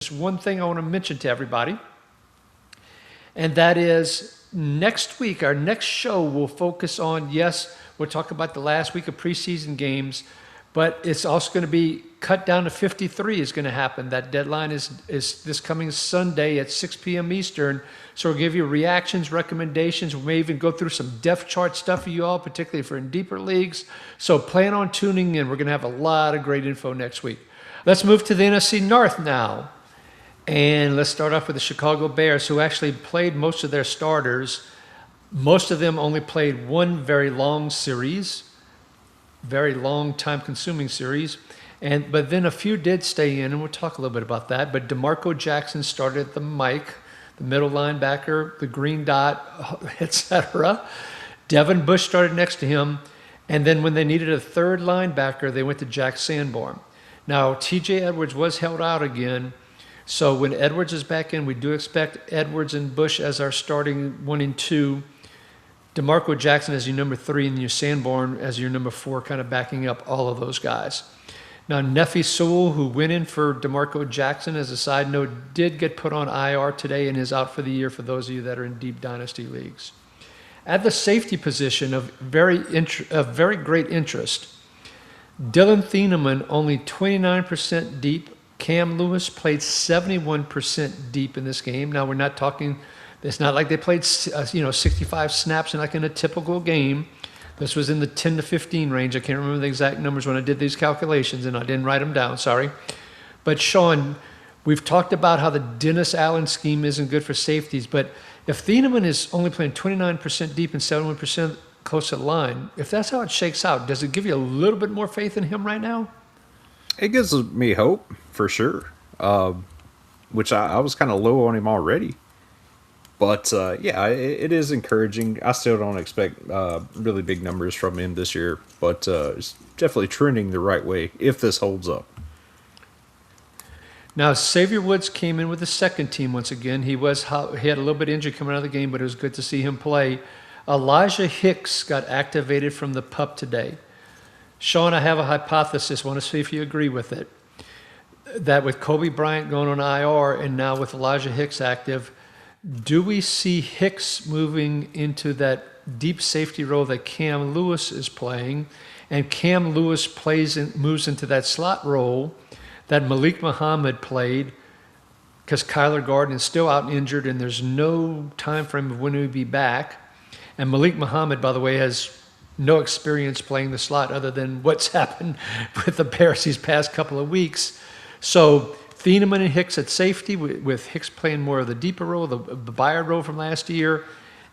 just one thing I want to mention to everybody, and that is next week, our next show will focus on, yes, we'll talk about the last week of preseason games, but it's also going to be cut down to 53 is going to happen. That deadline is this coming Sunday at 6 p.m. Eastern. So we'll give you reactions, recommendations. We may even go through some depth chart stuff for you all, particularly for in deeper leagues. So plan on tuning in. We're going to have a lot of great info next week. Let's move to the NFC North now. And let's start off with the Chicago Bears, who actually played most of their starters. Most of them only played one very long series, very long time-consuming series. But then a few did stay in, and we'll talk a little bit about that. But DeMarco Jackson started at the mic, the middle linebacker, the green dot, etc. Devin Bush started next to him. And then when they needed a third linebacker, they went to Jack Sanborn. Now, TJ Edwards was held out again. So when Edwards is back in, we do expect Edwards and Bush as our starting 1 and 2. DeMarco Jackson as your number 3, and your Sanborn as your number 4, kind of backing up all of those guys. Now, Nefi Sewell, who went in for DeMarco Jackson, as a side note, did get put on IR today and is out for the year for those of you that are in deep dynasty leagues. At the safety position of very great interest, Dylan Thieneman only 29% deep. Cam Lewis played 71% deep in this game. Now, we're not talking, it's not like they played 65 snaps like in a typical game. This was in the 10 to 15 range. I can't remember the exact numbers when I did these calculations, and I didn't write them down, sorry. But Sean, we've talked about how the Dennis Allen scheme isn't good for safeties, but if Thieneman is only playing 29% deep and 71% close to the line, if that's how it shakes out, does it give you a little bit more faith in him right now? It gives me hope, for sure, which I was kind of low on him already. But, it is encouraging. I still don't expect really big numbers from him this year, but it's definitely trending the right way if this holds up. Now, Xavier Woods came in with the second team once again. He had a little bit of injury coming out of the game, but it was good to see him play. Elijah Hicks got activated from the PUP today. Sean, I have a hypothesis. I want to see if you agree with it. That with Kobe Bryant going on IR and now with Elijah Hicks active, do we see Hicks moving into that deep safety role that Cam Lewis is playing, and Cam Lewis moves into that slot role that Malik Muhammad played, because Kyler Gordon is still out injured and there's no time frame of when he'll be back. And Malik Muhammad, by the way, has no experience playing the slot other than what's happened with the Bears these past couple of weeks. So Thieneman and Hicks at safety, with Hicks playing more of the deeper role, the buyer role from last year,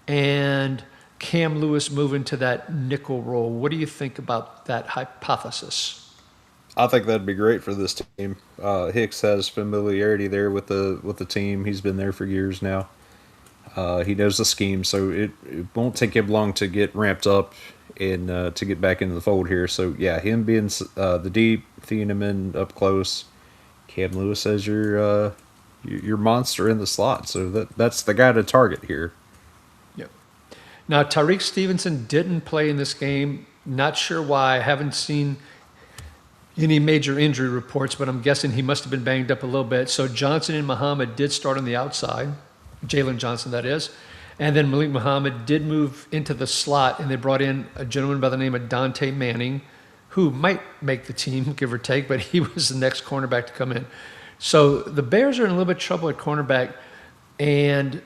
and Cam Lewis moving to that nickel role. What do you think about that hypothesis? I think that'd be great for this team. Hicks has familiarity there with the team. He's been there for years now. He knows the scheme, so it won't take him long to get ramped up and to get back into the fold here. So, yeah, him being the deep, Thieneman up close, Cam Lewis as your monster in the slot. So that's the guy to target here. Yep. Now, Tyreek Stevenson didn't play in this game. Not sure why. I haven't seen any major injury reports, but I'm guessing he must have been banged up a little bit. So Johnson and Muhammad did start on the outside. Jalen Johnson, that is. And then Malik Muhammad did move into the slot, and they brought in a gentleman by the name of Dante Manning, who might make the team, give or take, but he was the next cornerback to come in. So the Bears are in a little bit of trouble at cornerback. And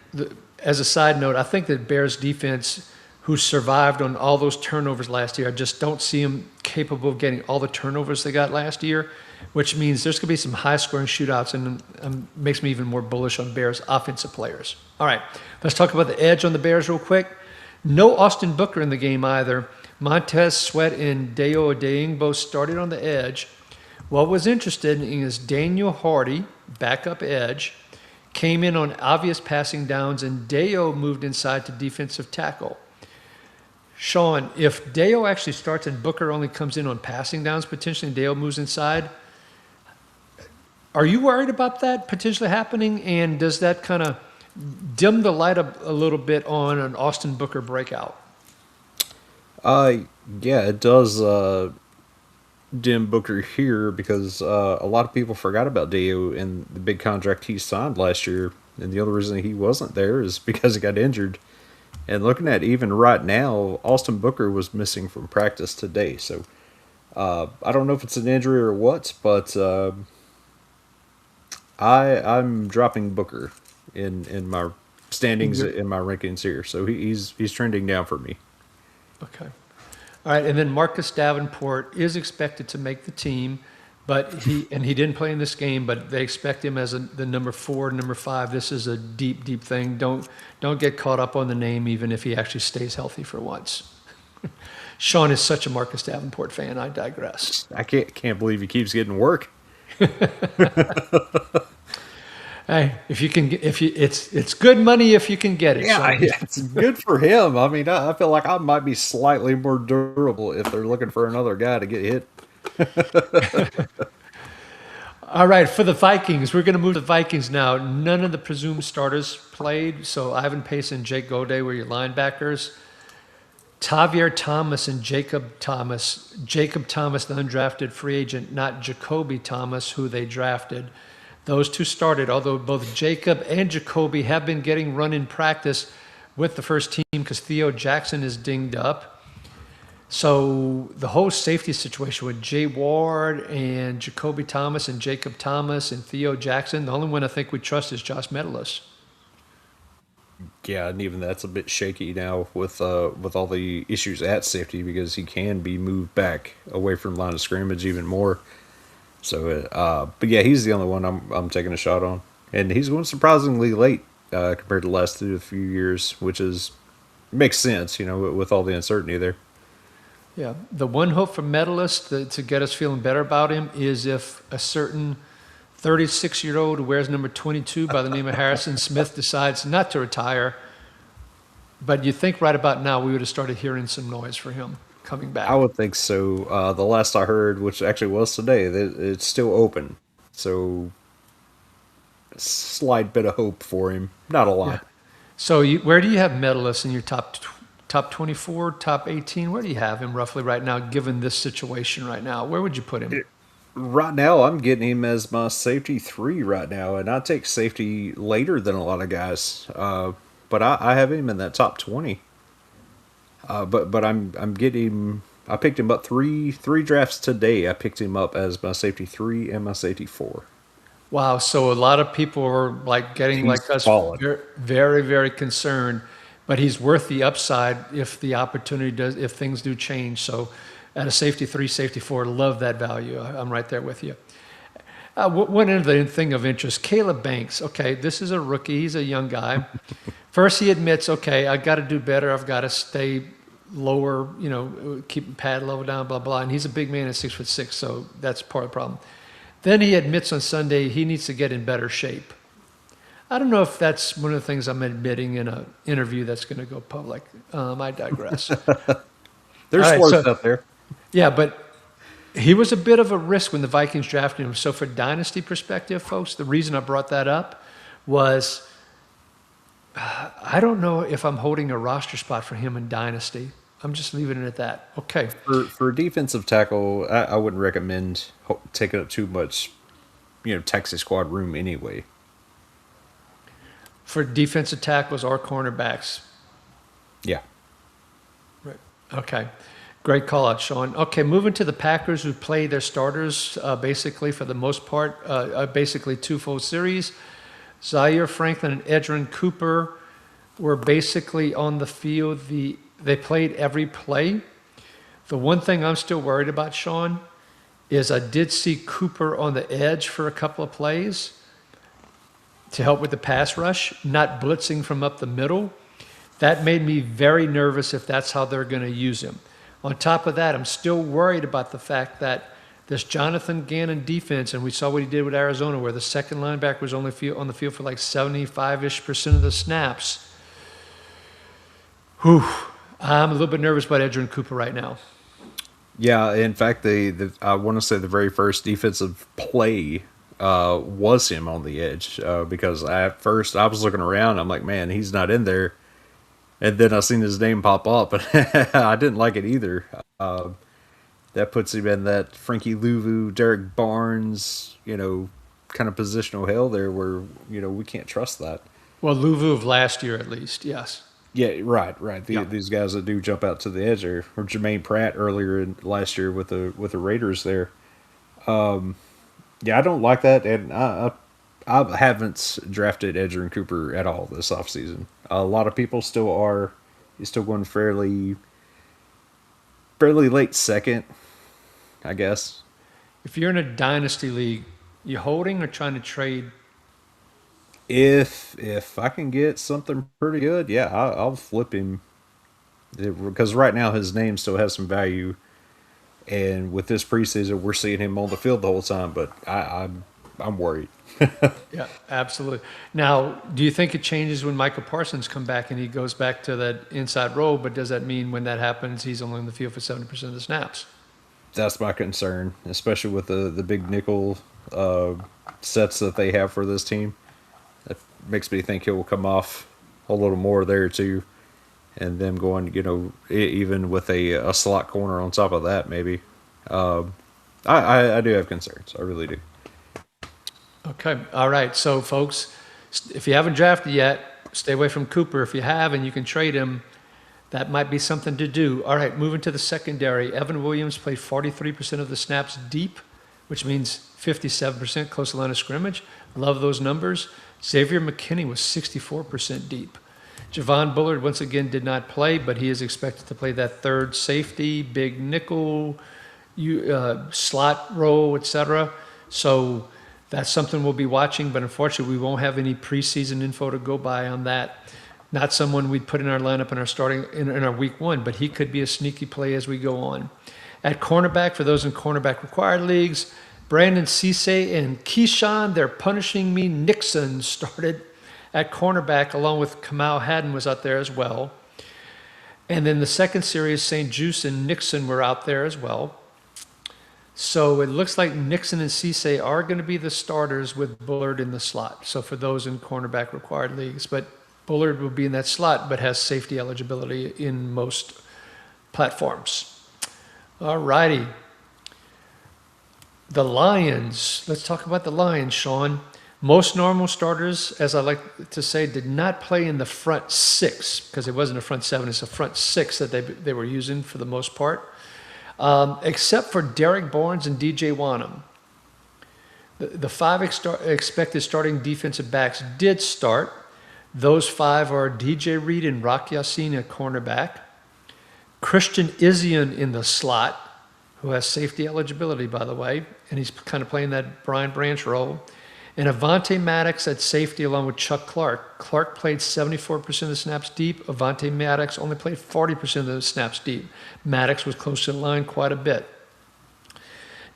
as a side note, I think that Bears defense, who survived on all those turnovers last year, I just don't see them capable of getting all the turnovers they got last year, which means there's going to be some high-scoring shootouts, and makes me even more bullish on Bears' offensive players. All right, let's talk about the edge on the Bears real quick. No Austin Booker in the game either. Montez Sweat and Deo Odeying both started on the edge. What was interesting is Daniel Hardy, backup edge, came in on obvious passing downs, and Deo moved inside to defensive tackle. Sean, if Deo actually starts and Booker only comes in on passing downs potentially, and Deo moves inside, are you worried about that potentially happening? And does that kind of dim the light up a little bit on an Austin Booker breakout? Yeah, it does Dim Booker here because a lot of people forgot about Deo and the big contract he signed last year, and the only reason he wasn't there is because he got injured. And looking at even right now, Austin Booker was missing from practice today, so I don't know if it's an injury or what, but I'm dropping Booker in my standings in my rankings here, so he's trending down for me. Okay. All right, and then Marcus Davenport is expected to make the team, but he didn't play in this game, but they expect him as the number 4, number 5. This is a deep, deep thing. Don't get caught up on the name, even if he actually stays healthy for once. Sean is such a Marcus Davenport fan. I digress. I can't believe he keeps getting work. Hey, it's good money if you can get it. Yeah, Sean. it's good for him. I mean, I feel like I might be slightly more durable if they're looking for another guy to get hit. All right, for the Vikings, we're going to move to the Vikings now. None of the presumed starters played, so Ivan Pace and Jake Gaudet were your linebackers. Tavier Thomas and Jacob Thomas. Jacob Thomas, the undrafted free agent, not Jacoby Thomas, who they drafted. Those two started, although both Jacob and Jacoby have been getting run in practice with the first team because Theo Jackson is dinged up. So the whole safety situation with Jay Ward and Jacoby Thomas and Jacob Thomas and Theo Jackson, the only one I think we trust is Josh Metellus. Yeah, and even that's a bit shaky now with all the issues at safety because he can be moved back away from line of scrimmage even more. So, but yeah, he's the only one I'm taking a shot on, and he's going surprisingly late compared to the last few years, which makes sense, with all the uncertainty there. Yeah, the one hope for Metellus to get us feeling better about him is if a certain 36-year-old who wears number 22 by the name of Harrison Smith decides not to retire. But you think right about now we would have started hearing some noise for him coming back. I would think so. The last I heard, which actually was today, that it's still open. So, slight bit of hope for him. Not a lot. Yeah. So where do you have Metellus in your top 24, top 18? Where do you have him roughly right now, given this situation right now? Where would you put him? Right now, I'm getting him as my safety 3 right now, and I take safety later than a lot of guys. But I have him in that top 20. But I'm getting. I picked him up three drafts today. I picked him up as my safety 3 and my safety 4. Wow. So a lot of people are like getting He's like us solid. very, very concerned, but he's worth the upside if the opportunity does, if things do change. So at a safety 3, safety 4, love that value. I'm right there with you. One other thing of interest, Caleb Banks. Okay, this is a rookie. He's a young guy. First, he admits, okay, I got to do better. I've got to stay lower, keep pad level down, blah, blah. And he's a big man at 6'6", so that's part of the problem. Then he admits on Sunday he needs to get in better shape. I don't know if that's one of the things I'm admitting in an interview that's going to go public. I digress. There's All right, words out there. Yeah, but he was a bit of a risk when the Vikings drafted him. So for dynasty perspective, folks, the reason I brought that up was I don't know if I'm holding a roster spot for him in dynasty. I'm just leaving it at that. Okay. For a defensive tackle, I wouldn't recommend taking up too much, taxi squad room anyway. For defensive tackles or cornerbacks. Yeah. Right. Okay. Great call out, Sean. Okay, moving to the Packers who play their starters basically for the most part, basically 2 full series. Zaire Franklin and Edgerrin Cooper were basically on the field. They played every play. The one thing I'm still worried about, Sean, is I did see Cooper on the edge for a couple of plays to help with the pass rush, not blitzing from up the middle. That made me very nervous if that's how they're going to use him. On top of that, I'm still worried about the fact that this Jonathan Gannon defense, and we saw what he did with Arizona, where the second linebacker was only on the field for like 75-ish% of the snaps. Whew. I'm a little bit nervous about Edgerrin Cooper right now. Yeah, in fact, I want to say the very first defensive play was him on the edge because at first I was looking around, I'm like, man, he's not in there. And then I seen his name pop up, and I didn't like it either. that puts him in that Frankie Louvu, Derek Barnes, kind of positional hell there where, we can't trust that. Well, Louvu of last year, at least, yes. Yeah, right. Yeah. These guys that do jump out to the edge there, or Jermaine Pratt earlier last year with the Raiders there. Yeah, I don't like that, and I haven't drafted Edgerrin Cooper at all this offseason. A lot of people still are. He's still going fairly late second, I guess. If you're in a dynasty league, you holding or trying to trade? If I can get something pretty good, yeah, I'll flip him because right now his name still has some value, and with this preseason, we're seeing him on the field the whole time. But I'm worried. Yeah, absolutely. Now, do you think it changes when Michael Parsons come back and he goes back to that inside role? But does that mean when that happens, he's only on the field for 70% of the snaps? That's my concern, especially with the big nickel sets that they have for this team. That makes me think he'll come off a little more there too, and them going, even with a slot corner on top of that, maybe. I do have concerns. I really do. Okay. All right. So, folks, if you haven't drafted yet, stay away from Cooper. If you have and you can trade him, that might be something to do. All right. Moving to the secondary. Evan Williams played 43% of the snaps deep, which means 57% close to the line of scrimmage. Love those numbers. Xavier McKinney was 64% deep. Javon Bullard, once again, did not play, but he is expected to play that third safety, big nickel, slot role, etc. So that's something we'll be watching, but unfortunately, we won't have any preseason info to go by on that. Not someone we'd put in our lineup in our week one, but he could be a sneaky play as we go on. At cornerback, for those in cornerback required leagues, Brandon Cisse and Keyshawn, they're punishing me. Nixon started at cornerback, along with Kamal Haddon was out there as well. And then the second series, St. Juice and Nixon were out there as well. So it looks like Nixon and Cisse are going to be the starters with Bullard in the slot. So for those in cornerback required leagues, but Bullard will be in that slot, but has safety eligibility in most platforms. All righty. The Lions. Let's talk about the Lions, Sean. Most normal starters, as I like to say, did not play in the front six because it wasn't a front seven. It's a front six that they were using for the most part, except for Derek Barnes and DJ Wanham. The five expected starting defensive backs did start. Those five are DJ Reed and Rock Yassin at cornerback, Christian Izzian in the slot, who has safety eligibility, by the way, and he's kind of playing that Brian Branch role. And Avonte Maddox at safety along with Chuck Clark. Clark played 74% of the snaps deep. Avonte Maddox only played 40% of the snaps deep. Maddox was close to the line quite a bit.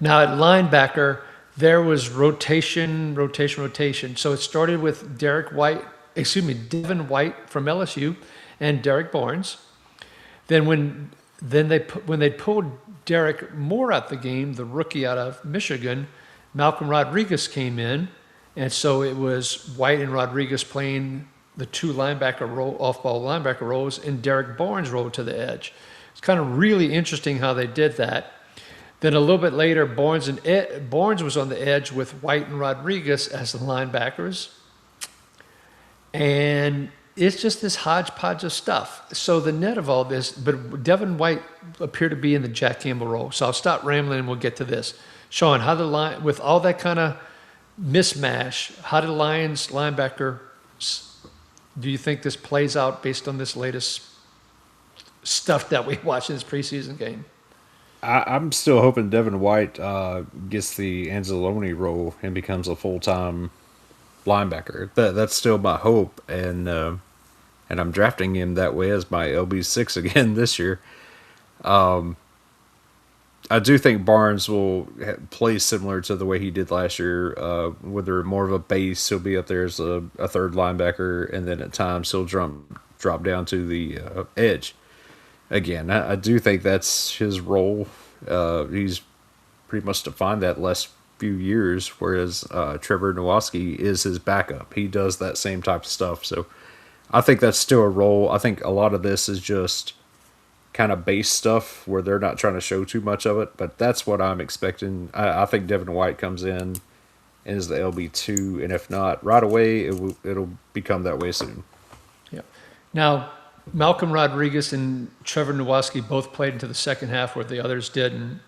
Now at linebacker, there was rotation. So it started with Devin White from LSU and Derek Barnes. Then when they pulled Derek Moore out the game, the rookie out of Michigan, Malcolm Rodriguez came in, and so it was White and Rodriguez playing the two off-ball linebacker roles, and Derek Barnes rolled to the edge. It's kind of really interesting how they did that. Then a little bit later, Barnes was on the edge with White and Rodriguez as the linebackers, and it's just this hodgepodge of stuff. So the net of all this, but Devin White appeared to be in the Jack Campbell role. So I'll stop rambling and we'll get to this. Sean, how the line with all that kind of mismatch, how did the Lions linebacker? Do you think this plays out based on this latest stuff that we watched in this preseason game? I'm still hoping Devin White gets the Anzalone role and becomes a full-time linebacker. That's still my hope, and I'm drafting him that way as my LB6 again this year. I do think Barnes will play similar to the way he did last year, whether more of a base, he'll be up there as a third linebacker, and then at times he'll drop down to the edge. Again, I do think that's his role. He's pretty much defined that last few years, whereas Trevor Nowatzki is his backup. He does that same type of stuff. So I think that's still a role. I think a lot of this is just kind of base stuff where they're not trying to show too much of it. But that's what I'm expecting. I think Devin White comes in and is the LB2, and if not right away, it'll become that way soon. Yeah. Now, Malcolm Rodriguez and Trevor Nowatzki both played into the second half where the others didn't.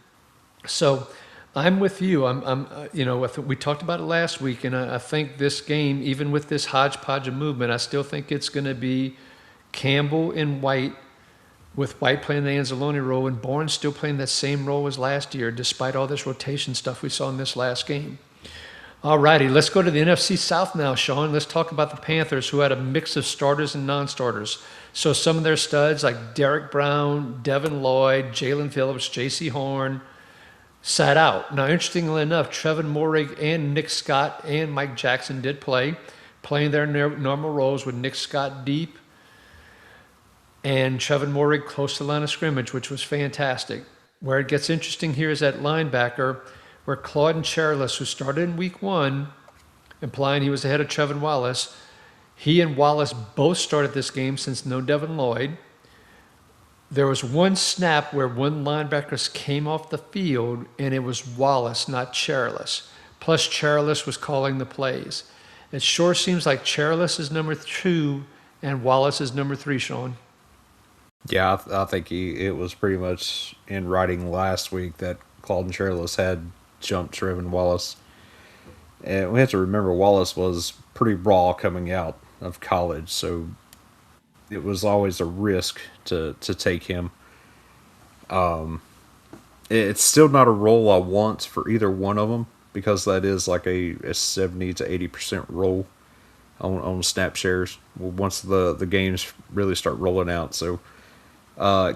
So I'm with you. We talked about it last week, and I think this game, even with this hodgepodge of movement, I still think it's going to be Campbell and White, with White playing the Anzalone role and Bourne still playing that same role as last year, despite all this rotation stuff we saw in this last game. All righty, let's go to the NFC South now, Sean. Let's talk about the Panthers, who had a mix of starters and non-starters. So some of their studs like Derek Brown, Devin Lloyd, Jalen Phillips, J.C. Horn, sat out. Now, interestingly enough, Trevin Moehrig and Nick Scott and Mike Jackson did play, playing their normal roles with Nick Scott deep and Trevin Moehrig close to the line of scrimmage, which was fantastic. Where it gets interesting here is at linebacker, where Claude Charles, who started in week 1, implying he was ahead of Trevin Wallace, he and Wallace both started this game since no Devin Lloyd. There was one snap where one linebacker came off the field, and it was Wallace, not Charles. Plus, Charles was calling the plays. It sure seems like Charles is number 2 and Wallace is number 3, Sean. Yeah, I think it was pretty much in writing last week that Claude Charles had jumped Trevin Wallace. And we have to remember Wallace was pretty raw coming out of college, so it was always a risk to take him. It's still not a role I want for either one of them, because that is like a 70 to 80% roll on snap shares once the games really start rolling out. So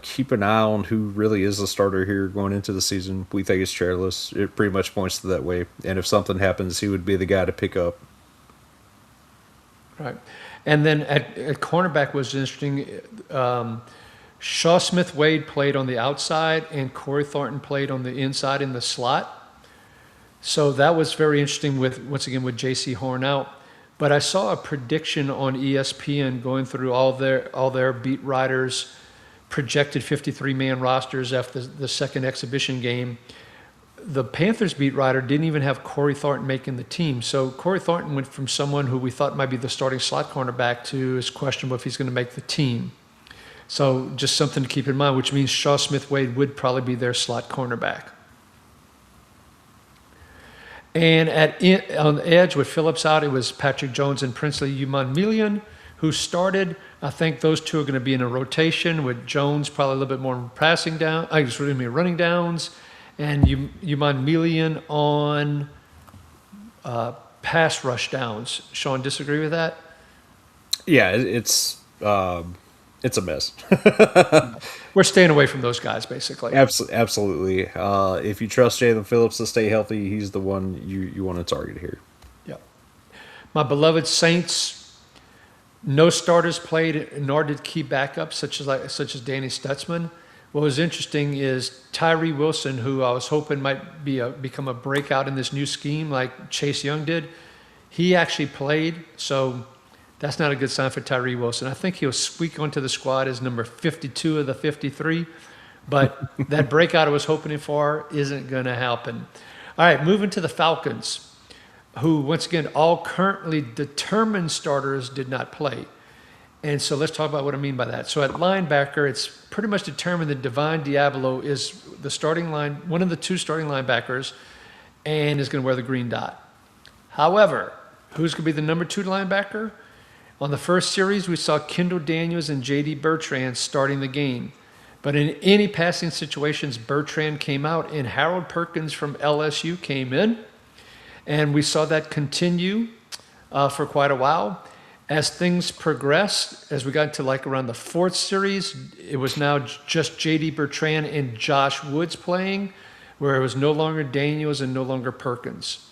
keep an eye on who really is the starter here going into the season. We think it's Charles. It pretty much points to that way. And if something happens, he would be the guy to pick up. Right. And then at cornerback was interesting. Shaw Smith-Wade played on the outside, and Corey Thornton played on the inside in the slot. So that was very interesting once again with J.C. Horn out. But I saw a prediction on ESPN going through all their beat writers' projected 53-man rosters after the second exhibition game. The Panthers beat writer didn't even have Corey Thornton making the team. So Corey Thornton went from someone who we thought might be the starting slot cornerback to it's questionable if he's going to make the team. So just something to keep in mind, which means Shaw Smith-Wade would probably be their slot cornerback. And on the edge with Phillips out, it was Patrick Jones and Princely Umanmielian who started. I think those two are going to be in a rotation with Jones probably a little bit more running downs, and Umanmielian on pass rush downs. Sean, disagree with that? Yeah, it's a mess. We're staying away from those guys, basically. Absolutely. If you trust Jalen Phillips to stay healthy, he's the one you want to target here. Yep. My beloved Saints. No starters played, nor did key backups such as Danny Stutzman. What was interesting is Tyree Wilson, who I was hoping might become a breakout in this new scheme like Chase Young did. He actually played, so that's not a good sign for Tyree Wilson. I think he'll squeak onto the squad as number 52 of the 53, but that breakout I was hoping for isn't going to happen. All right, moving to the Falcons, who, once again, all currently determined starters did not play. And so let's talk about what I mean by that. So at linebacker, it's pretty much determined that Divine Diablo is one of the 2 starting linebackers, and is going to wear the green dot. However, who's going to be the number 2 linebacker? On the first series, we saw Kendall Daniels and J.D. Bertrand starting the game. But in any passing situations, Bertrand came out, and Harold Perkins from LSU came in. And we saw that continue for quite a while. As things progressed, as we got to around the 4th series, it was now just J.D. Bertrand and Josh Woods playing, where it was no longer Daniels and no longer Perkins.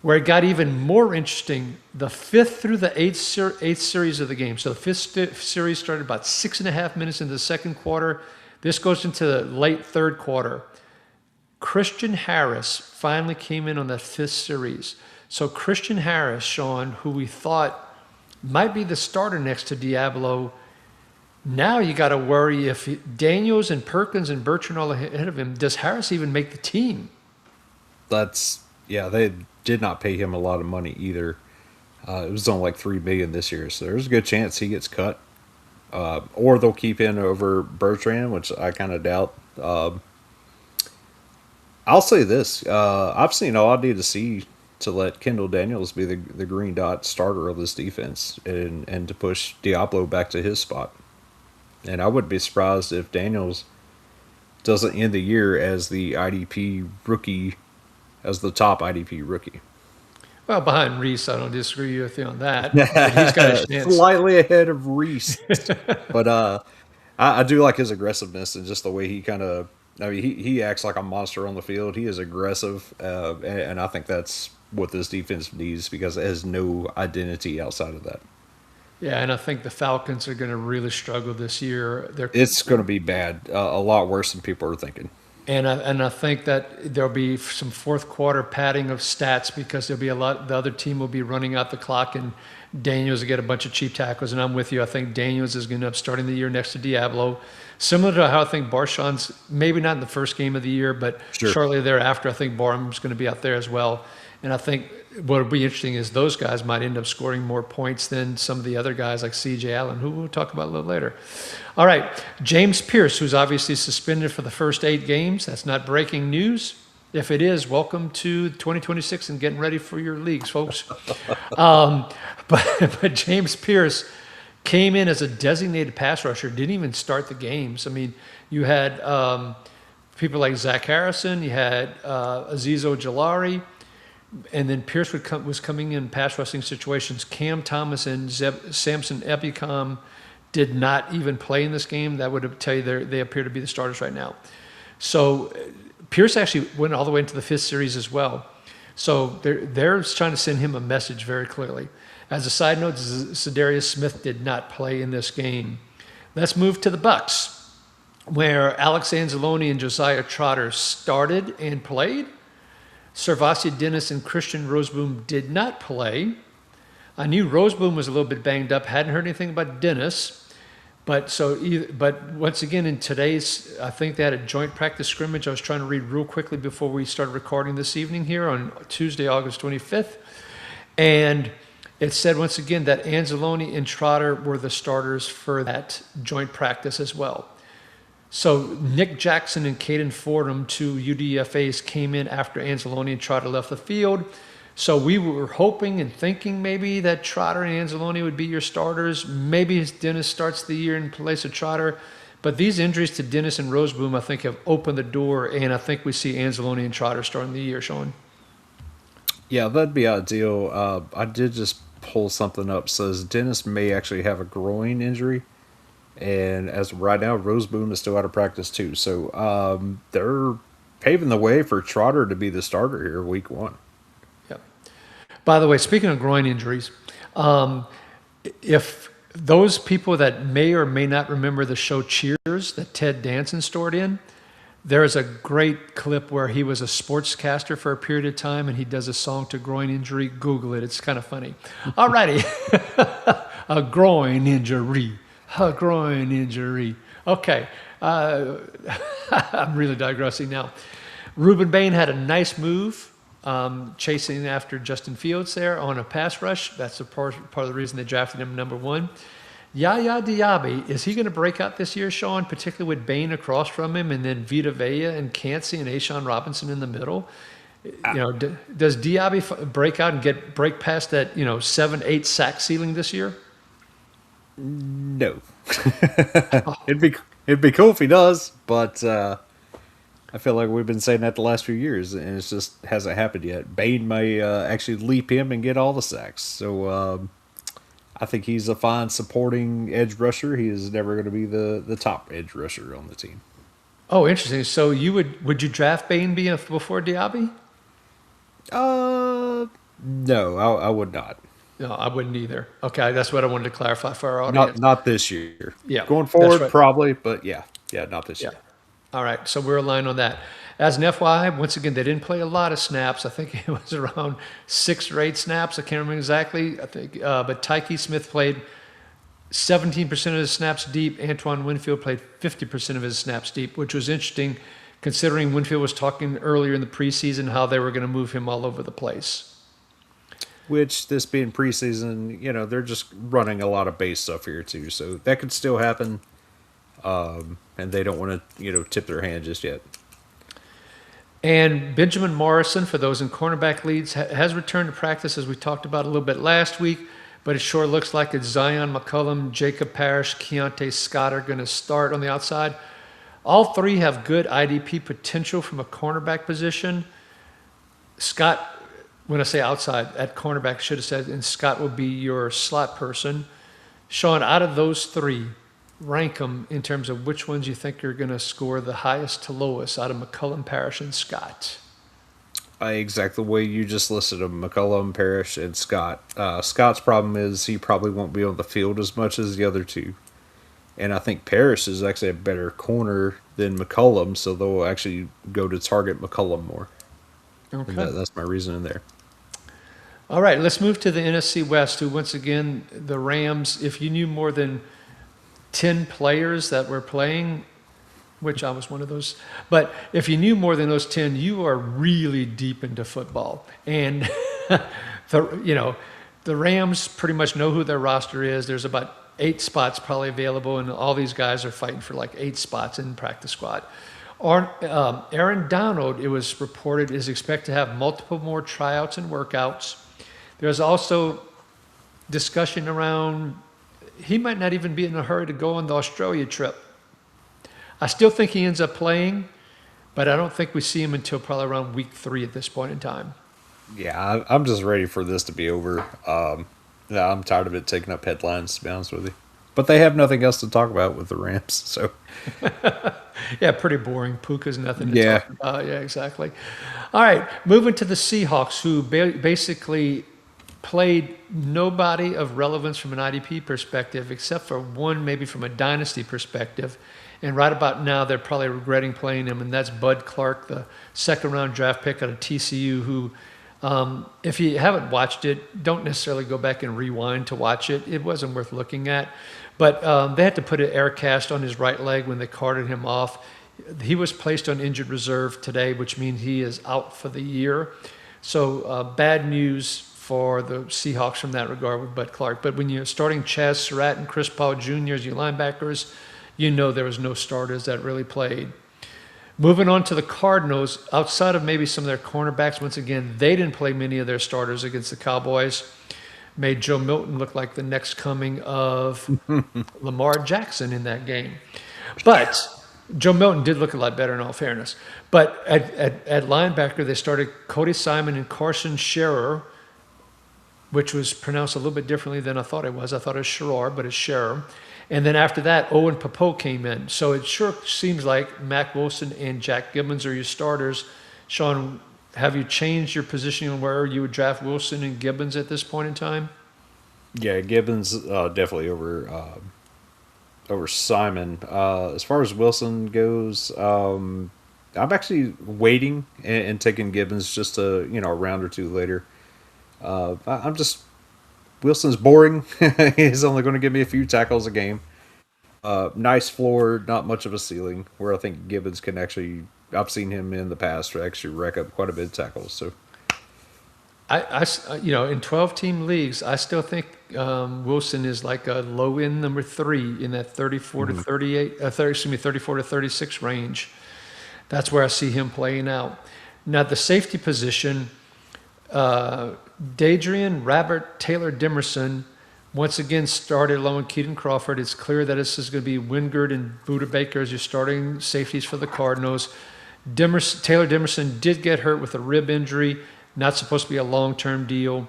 Where it got even more interesting, the 5th through the 8th series of the game. So the 5th series started about 6.5 minutes into the second quarter. This goes into the late third quarter. Christian Harris finally came in on the 5th series. So Christian Harris, Sean, who we thought might be the starter next to Diablo, Now you got to worry if Daniels and Perkins and Bertrand all ahead of him, does Harris even make the team? They did not pay him a lot of money either. It was only like $3 million this year, so there's a good chance he gets cut. Or they'll keep in over Bertrand, which I kind of doubt. I'll say this: I've seen all I need to see to let Kendall Daniels be the green dot starter of this defense, and to push Diablo back to his spot. And I wouldn't be surprised if Daniels doesn't end the year as the IDP rookie, as the top IDP rookie. Well, behind Reese, I don't disagree with you on that. But he's got a chance. Slightly ahead of Reese. But I do like his aggressiveness and just the way he kind of. I mean, he acts like a monster on the field. He is aggressive, and I think that's what this defense needs because it has no identity outside of that. Yeah, and I think the Falcons are going to really struggle this year. It's going to be bad, a lot worse than people are thinking. And I think that there'll be some fourth quarter padding of stats because there'll be a lot. The other team will be running out the clock, and Daniels will get a bunch of cheap tackles. And I'm with you. I think Daniels is going to end up starting the year next to Diablo, similar to how I think Barshawn's maybe not in the first game of the year, but shortly thereafter, I think Barham's going to be out there as well. And I think what will be interesting is those guys might end up scoring more points than some of the other guys like C.J. Allen, who we'll talk about a little later. All right, James Pierce, who's obviously suspended for the first 8 games. That's not breaking news. If it is, welcome to 2026 and getting ready for your leagues, folks. But James Pierce came in as a designated pass rusher, didn't even start the games. I mean, you had people like Zach Harrison, you had Azeez Ojulari, and then Pierce was coming in pass rushing situations. Cam Thomas and Samson Ebukam did not even play in this game. That would tell you they appear to be the starters right now. So Pierce actually went all the way into the 5th series as well. So they're trying to send him a message very clearly. As a side note, Za'Darius Smith did not play in this game. Let's move to the Bucs, where Alex Anzalone and Josiah Trotter started and played. Servasia Dennis and Christian Roseboom did not play. I knew Roseboom was a little bit banged up. Hadn't heard anything about Dennis. But once again, in today's, I think they had a joint practice scrimmage. I was trying to read real quickly before we started recording this evening here on Tuesday, August 25th. And it said once again that Anzalone and Trotter were the starters for that joint practice as well. So Nick Jackson and Caden Fordham, 2 UDFAs, came in after Anzalone and Trotter left the field. So we were hoping and thinking maybe that Trotter and Anzalone would be your starters. Maybe Dennis starts the year in place of Trotter. But these injuries to Dennis and Roseboom, I think, have opened the door, and I think we see Anzalone and Trotter starting the year, Sean. Yeah, that'd be ideal. I did just pull something up. Says Dennis may actually have a groin injury. And as of right now, Roseboom is still out of practice too. So they're paving the way for Trotter to be the starter here week 1. Yep. By the way, speaking of groin injuries, if those people that may or may not remember the show Cheers that Ted Danson stored in, there is a great clip where he was a sportscaster for a period of time and he does a song to groin injury. Google it. It's kind of funny. All righty. A groin injury. A groin injury. Okay. I'm really digressing now. Reuben Bain had a nice move chasing after Justin Fields there on a pass rush. That's a part of the reason they drafted him number 1. Yaya Diaby, is he going to break out this year, Sean, particularly with Bain across from him and then Vita Vea and Cansey and Ashawn Robinson in the middle? Does Diaby break out and break past that 7-8 sack ceiling this year? No. It'd be cool if he does, but I feel like we've been saying that the last few years, and it just hasn't happened yet. Bain may actually leap him and get all the sacks. So I think he's a fine supporting edge rusher. He is never going to be the top edge rusher on the team. Oh, interesting. So would you draft Bain before Diaby? No, I would not. No, I wouldn't either. Okay, that's what I wanted to clarify for our audience. Not this year. Yeah, going forward, right. Probably, but yeah, not this year. All right, so we're aligned on that. As an FYI, once again, they didn't play a lot of snaps. I think it was around 6 or 8 snaps. I can't remember exactly. I think, but Tyke Smith played 17% of his snaps deep. Antoine Winfield played 50% of his snaps deep, which was interesting considering Winfield was talking earlier in the preseason how they were going to move him all over the place. Which, this being preseason, they're just running a lot of base stuff here too, so that could still happen. And they don't want to, tip their hand just yet. And Benjamin Morrison, for those in cornerback leads, has returned to practice, as we talked about a little bit last week, but it sure looks like it's Zion McCollum, Jacob Parrish, Keontae Scott are going to start on the outside. All three have good IDP potential from a cornerback position. Scott, when I say outside, at cornerback, should have said, and Scott will be your slot person. Sean, out of those three, rank them in terms of which ones you think are going to score the highest to lowest out of McCullum, Parrish, and Scott. Exactly the way you just listed them: McCollum, Parrish, and Scott. Scott's problem is he probably won't be on the field as much as the other two. And I think Parrish is actually a better corner than McCollum, so they'll actually go to target McCollum more. Okay. That's my reasoning there. All right, let's move to the NFC West, who, once again, the Rams, if you knew more than 10 players that were playing, which I was one of those, but if you knew more than those 10, you are really deep into football. And, the Rams pretty much know who their roster is. There's about 8 spots probably available, and all these guys are fighting for like 8 spots in practice squad. Aaron Donald, it was reported, is expected to have multiple more tryouts and workouts. There's also discussion around he might not even be in a hurry to go on the Australia trip. I still think he ends up playing, but I don't think we see him until probably around week 3 at this point in time. Yeah, I'm just ready for this to be over. I'm tired of it taking up headlines, to be honest with you. But they have nothing else to talk about with the Rams, so. Yeah, pretty boring. Puka's nothing to talk about. Yeah, exactly. All right, moving to the Seahawks, who basically played nobody of relevance from an IDP perspective, except for one maybe from a dynasty perspective. And right about now, they're probably regretting playing him, and that's Bud Clark, the second-round draft pick out of TCU, who, if you haven't watched it, don't necessarily go back and rewind to watch it. It wasn't worth looking at. But they had to put an air cast on his right leg when they carted him off. He was placed on injured reserve today, which means he is out for the year. So bad news for the Seahawks from that regard with Bud Clark. But when you're starting Chaz Surratt and Chris Paul Jr. as your linebackers, there was no starters that really played. Moving on to the Cardinals, outside of maybe some of their cornerbacks, once again, they didn't play many of their starters against the Cowboys. Made Joe Milton look like the next coming of Lamar Jackson in that game. But Joe Milton did look a lot better in all fairness. But at linebacker, they started Cody Simon and Carson Scherer, which was pronounced a little bit differently than I thought it was. I thought it was Scherer, but it's Scherer. And then after that, Owen Popo came in. So it sure seems like Mac Wilson and Jack Gibbons are your starters. Sean, have you changed your positioning on where you would draft Wilson and Gibbons at this point in time? Yeah, Gibbons definitely over Simon. As far as Wilson goes, I'm actually waiting and taking Gibbons just a round or two later. I'm just Wilson's boring. He's only going to give me a few tackles a game. Nice floor, not much of a ceiling. Where I think Gibbons can actually, I've seen him in the past actually rack up quite a bit of tackles. So, in 12-team leagues, I still think Wilson is like a low end number 3 in that 34 to 38, 34 to 36 range. That's where I see him playing out. Now the safety position. Dadrian Robert Taylor Demerson once again started along with Keaton Crawford. It's clear that this is going to be Wingard and Buda Baker as your starting safeties for the Cardinals. Taylor Demerson did get hurt with a rib injury, not supposed to be a long-term deal.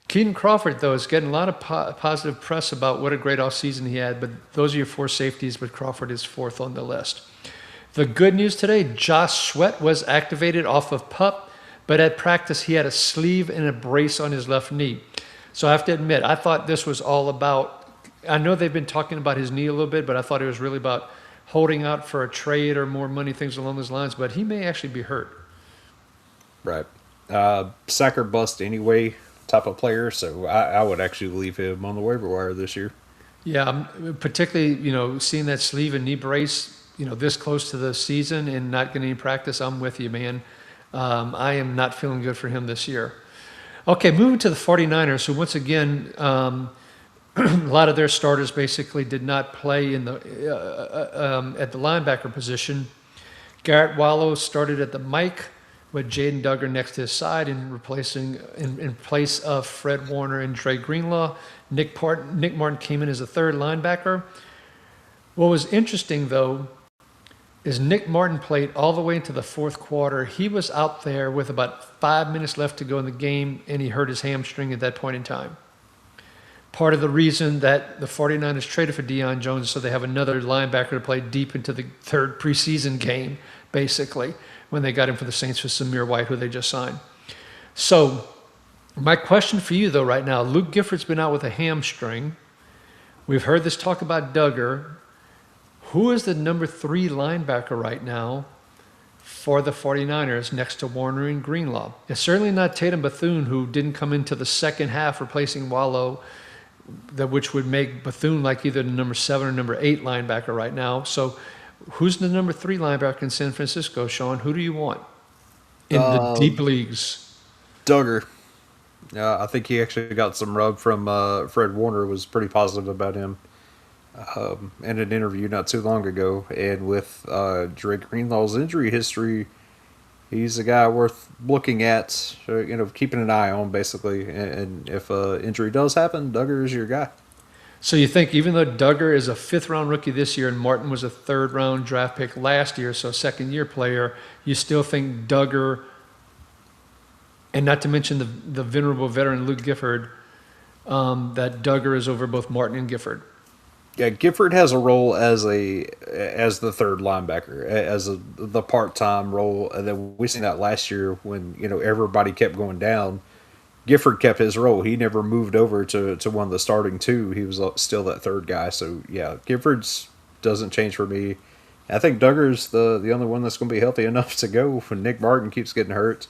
Keaton Crawford, though, is getting a lot of positive press about what a great offseason he had, but those are your 4 safeties, but Crawford is 4th on the list. The good news today, Josh Sweat was activated off of PUP. But at practice, he had a sleeve and a brace on his left knee. So I have to admit, I thought this was all about, I know they've been talking about his knee a little bit, but I thought it was really about holding out for a trade or more money, things along those lines. But he may actually be hurt. Right. Sack or bust anyway type of player. So I would actually leave him on the waiver wire this year. Yeah, particularly, seeing that sleeve and knee brace, this close to the season and not getting any practice, I'm with you, man. I am not feeling good for him this year. Okay, moving to the 49ers. So once again, a lot of their starters basically did not play in the at the linebacker position. Garrett Wallow started at the Mike with Jaden Duggar next to his side and replacing in place of Fred Warner and Dre Greenlaw. Nick Martin came in as a third linebacker. What was interesting, though, is Nick Martin played all the way into the fourth quarter. He was out there with about 5 minutes left to go in the game, and he hurt his hamstring at that point in time. Part of the reason that the 49ers traded for Deion Jones is so they have another linebacker to play deep into the third preseason game, basically, when they got him for the Saints with Samir White, who they just signed. So my question for you, though, right now, Luke Gifford's been out with a hamstring. We've heard this talk about Duggar. Who is the number 3 linebacker right now for the 49ers next to Warner and Greenlaw? It's certainly not Tatum Bethune, who didn't come into the second half replacing Wallow, which would make Bethune like either the number 7 or number 8 linebacker right now. So who's the number 3 linebacker in San Francisco, Sean? Who do you want in the deep leagues? Duggar. I think he actually got some rub from Fred Warner, was pretty positive about him in an interview not too long ago. And with Dre Greenlaw's injury history, he's a guy worth looking at, keeping an eye on, basically. And if an injury does happen, Duggar is your guy. So you think even though Duggar is a 5th-round rookie this year and Martin was a 3rd-round draft pick last year, so a second-year player, you still think Duggar, and not to mention the venerable veteran Luke Gifford, that Duggar is over both Martin and Gifford? Yeah, Gifford has a role as the 3rd linebacker, as the part-time role. And then we seen that last year when everybody kept going down. Gifford kept his role. He never moved over to one of the starting 2. He was still that 3rd guy. So yeah, Gifford's doesn't change for me. I think Duggar's the only one that's going to be healthy enough to go when Nick Martin keeps getting hurt.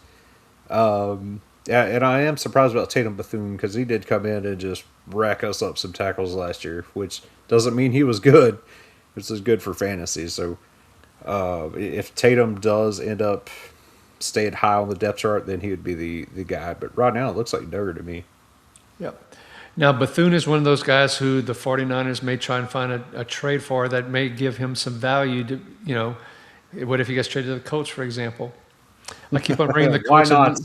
Yeah, and I am surprised about Tatum Bethune because he did come in and just rack us up some tackles last year, which doesn't mean he was good. This is good for fantasy. So if Tatum does end up staying high on the depth chart, then he would be the guy. But right now it looks like Duggar to me. Yep. Now, Bethune is one of those guys who the 49ers may try and find a trade for that may give him some value to, what if he gets traded to the Colts, for example? I keep on bringing the Colts. Why not?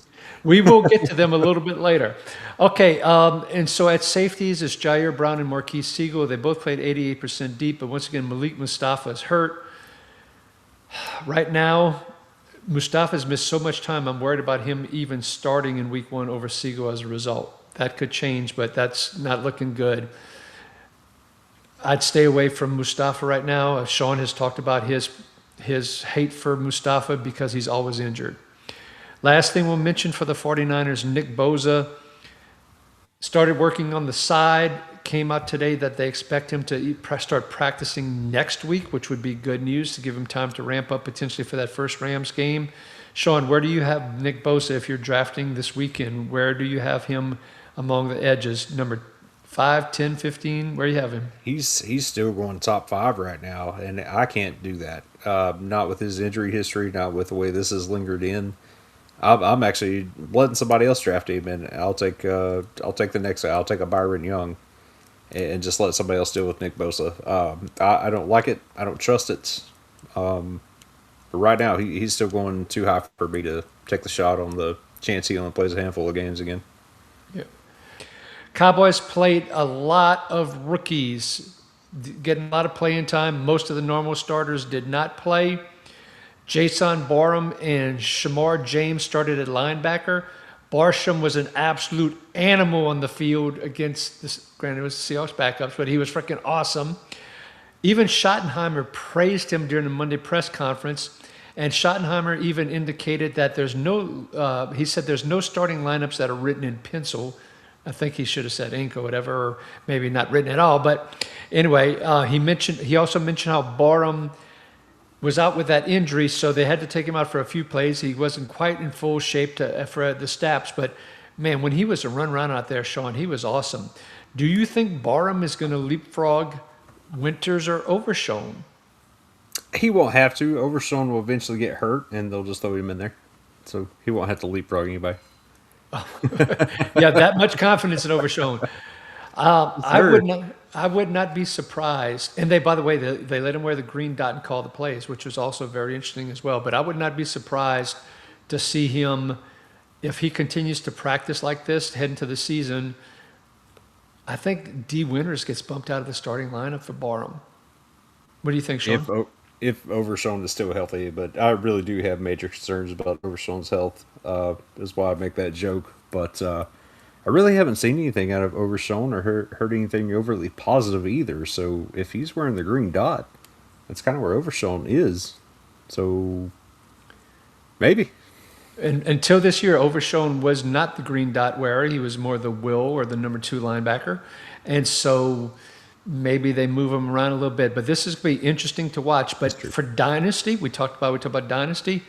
We will get to them a little bit later. Okay, and so at safeties, it's Jair Brown and Marquise Siegel. They both played 88% deep, but once again, Malik Mustafa is hurt. Right now, Mustafa's missed so much time, I'm worried about him even starting in week 1 over Siegel as a result. That could change, but that's not looking good. I'd stay away from Mustafa right now. Sean has talked about his hate for Mustafa because he's always injured. Last thing we'll mention for the 49ers, Nick Bosa started working on the side. Came out today that they expect him to start practicing next week, which would be good news to give him time to ramp up potentially for that first Rams game. Sean, where do you have Nick Bosa if you're drafting this weekend? Where do you have him among the edges? Number 5, 10, 15? Where do you have him? He's still going top 5 right now, and I can't do that. Not with his injury history, not with the way this has lingered in. I'm actually letting somebody else draft him, and I'll take the next guy. I'll take a Byron Young, and just let somebody else deal with Nick Bosa. I don't like it. I don't trust it. But right now, he's still going too high for me to take the shot on the chance he only plays a handful of games again. Yeah. Cowboys played a lot of rookies, getting a lot of playing time. Most of the normal starters did not play. Jason Barham and Shamar James started at linebacker. Barsham was an absolute animal on the field against this. Granted, it was the Seahawks backups, but he was freaking awesome. Even Schottenheimer praised him during the Monday press conference, and Schottenheimer even indicated that he said there's no starting lineups that are written in pencil. I think he should have said ink or whatever, or maybe not written at all. But anyway, he also mentioned how Barham was out with that injury, so they had to take him out for a few plays. He wasn't quite in full shape for the snaps, but man, when he was a run around out there, Sean, he was awesome. Do you think Barham is going to leapfrog Winters or Overshown? He won't have to. Overshown will eventually get hurt, and they'll just throw him in there. So he won't have to leapfrog anybody. Yeah, that much confidence in Overshown. I Sure. would not. I would not be surprised. And they, by the way, they let him wear the green dot and call the plays, which was also very interesting as well. But I would not be surprised to see him, if he continues to practice like this heading to the season. I think D. Winters gets bumped out of the starting lineup for Barham. What do you think, Sean? If Overshown is still healthy, but I really do have major concerns about Overshown's health. Is why I make that joke. But I really haven't seen anything out of Overshown or heard anything overly positive either. So if he's wearing the green dot, that's kind of where Overshown is. So maybe. And until this year, Overshown was not the green dot wearer. He was more the will or the number 2 linebacker. And so maybe they move him around a little bit. But this is going to be interesting to watch. But for Dynasty, we talked about Dynasty.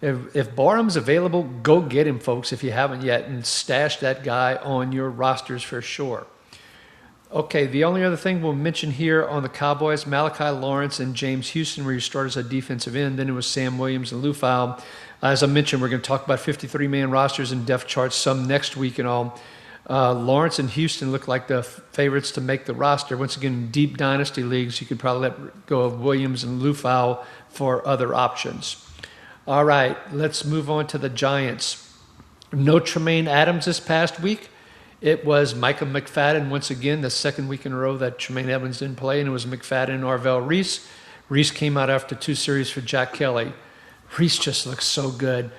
If Barham's available, go get him, folks, if you haven't yet, and stash that guy on your rosters for sure. Okay, the only other thing we'll mention here on the Cowboys, Malachi Lawrence and James Houston were your starters at defensive end. Then it was Sam Williams and Lou Fowle. As I mentioned, we're going to talk about 53-man rosters and depth charts some next week and all. Lawrence and Houston look like the favorites to make the roster. Once again, in deep dynasty leagues, you could probably let go of Williams and Lou Fowle for other options. All right, let's move on to the Giants. No Tremaine Adams this past week. It was Micah McFadden once again, the second week in a row that Tremaine Evans didn't play, and it was McFadden and Arvell Reese. Reese came out after 2 series for Jack Kelly. Reese just looks so good.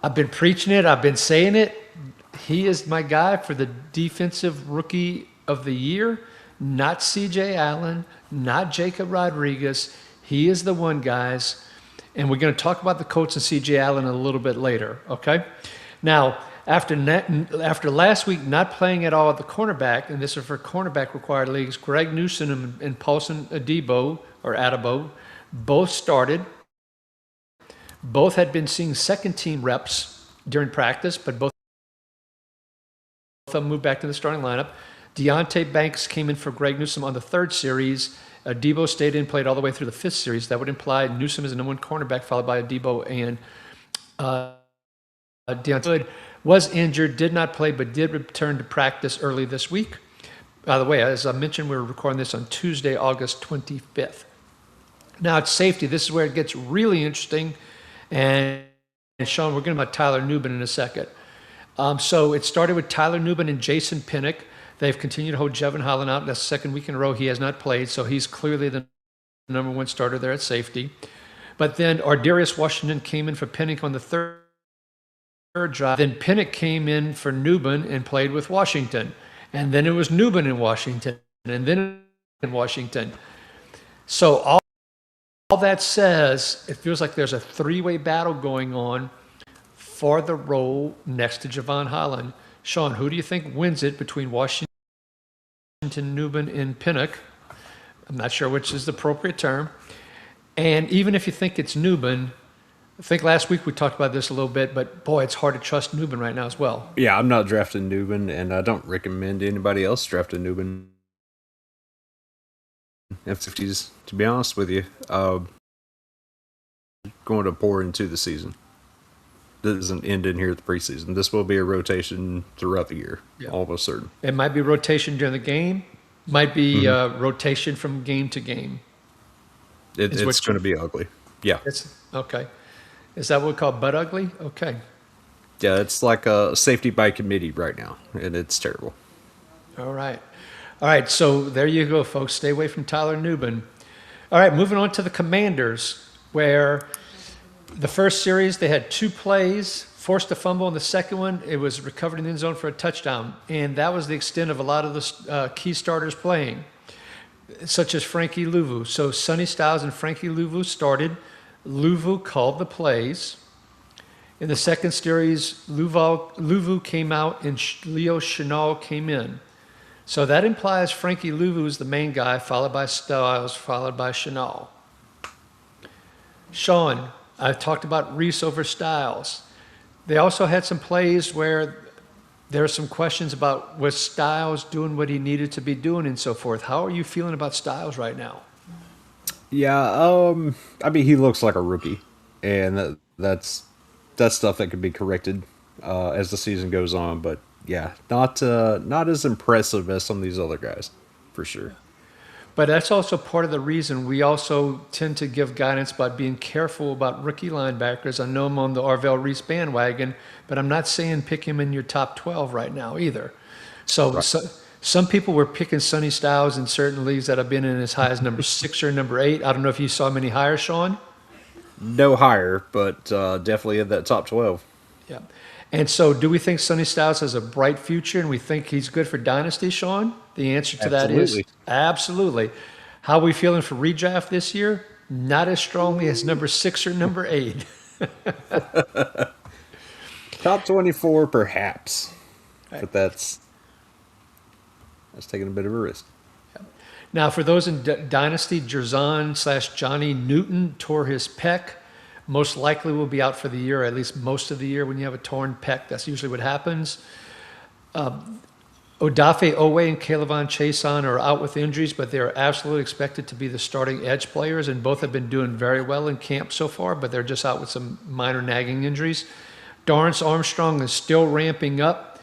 I've been preaching it. I've been saying it. He is my guy for the defensive rookie of the year. Not C.J. Allen, not Jacob Rodriguez. He is the one, guys. And we're going to talk about the Colts and C.J. Allen a little bit later, okay? Now, after last week not playing at all at the cornerback, and this is for cornerback-required leagues, Greg Newsom and Paulson Adebo, both started. Both had been seeing second-team reps during practice, but both of them moved back to the starting lineup. Deontay Banks came in for Greg Newsom on the 3rd series. Adebo stayed in, played all the way through the 5th series. That would imply Newsom is the number 1 cornerback, followed by Adebo, and Deontay was injured, did not play, but did return to practice early this week. By the way, as I mentioned, we're recording this on Tuesday, August 25th. Now, it's safety. This is where it gets really interesting. And Sean, we're going to talk about Tyler Nubin in a second. So it started with Tyler Nubin and Jason Pinnock. They've continued to hold Jevon Holland out. That's the 2nd week in a row he has not played, so he's clearly the number 1 starter there at safety. But then Ardarius Washington came in for Pinnock on the 3rd drive. Then Pinnock came in for Nubin and played with Washington. And then it was Nubin in Washington, and then in Washington. So all that says, it feels like there's a 3-way battle going on for the role next to Jevon Holland. Sean, who do you think wins it between Washington, Nubin, and Pinnock? I'm not sure which is the appropriate term. And even if you think it's Nubin, I think last week we talked about this a little bit, but boy, it's hard to trust Nubin right now as well. Yeah, I'm not drafting Nubin, and I don't recommend anybody else drafting Nubin. F50s, to be honest with you, going to pour into the season. This doesn't end in here at the preseason. This will be a rotation throughout the year, almost certain. It might be rotation during the game, might be rotation from game to game. It's going to be ugly. Yeah. Okay. Is that what we call butt ugly? Okay. Yeah, it's like a safety by committee right now, and it's terrible. All right. So there you go, folks. Stay away from Tyler Nubin. All right, moving on to the Commanders, where the first series they had 2 plays, forced a fumble. In the second one, it was recovered in the end zone for a touchdown. And that was the extent of a lot of the key starters playing, such as Frankie Louvu. So Sonny Styles and Frankie Louvu started. Louvu called the plays. In the second series, Louvu came out and Leo Chenal came in. So that implies Frankie Louvu is the main guy, followed by Styles, followed by Chenal. Sean, I talked about Reese over Styles. They also had some plays where there are some questions about was Styles doing what he needed to be doing and so forth. How are you feeling about Styles right now? Yeah, I mean, he looks like a rookie, and that's stuff that could be corrected as the season goes on. But yeah, not as impressive as some of these other guys, for sure. But that's also part of the reason we also tend to give guidance about being careful about rookie linebackers. I know I'm on the Arvell Reese bandwagon, but I'm not saying pick him in your top 12 right now either. So, Right. so some people were picking Sonny Styles in certain leagues that have been in as high as number 6 or number 8. I don't know if you saw many higher, Sean. No higher, but definitely in that top 12. Yeah. And so do we think Sonny Styles has a bright future and we think he's good for Dynasty, Sean? The answer to that is Absolutely. absolutely. How are we feeling for redraft this year? Not as strongly as number 6 or number 8. Top 24, perhaps, Right. but that's taking a bit of a risk. Now, for those in Dynasty, Jerzon/Johnny Newton tore his pec. Most likely will be out for the year, at least most of the year when you have a torn pec. That's usually what happens. Odafe Owe and Calevon Chason are out with injuries, but they are absolutely expected to be the starting edge players, and both have been doing very well in camp so far, but they're just out with some minor nagging injuries. Dorrance Armstrong is still ramping up.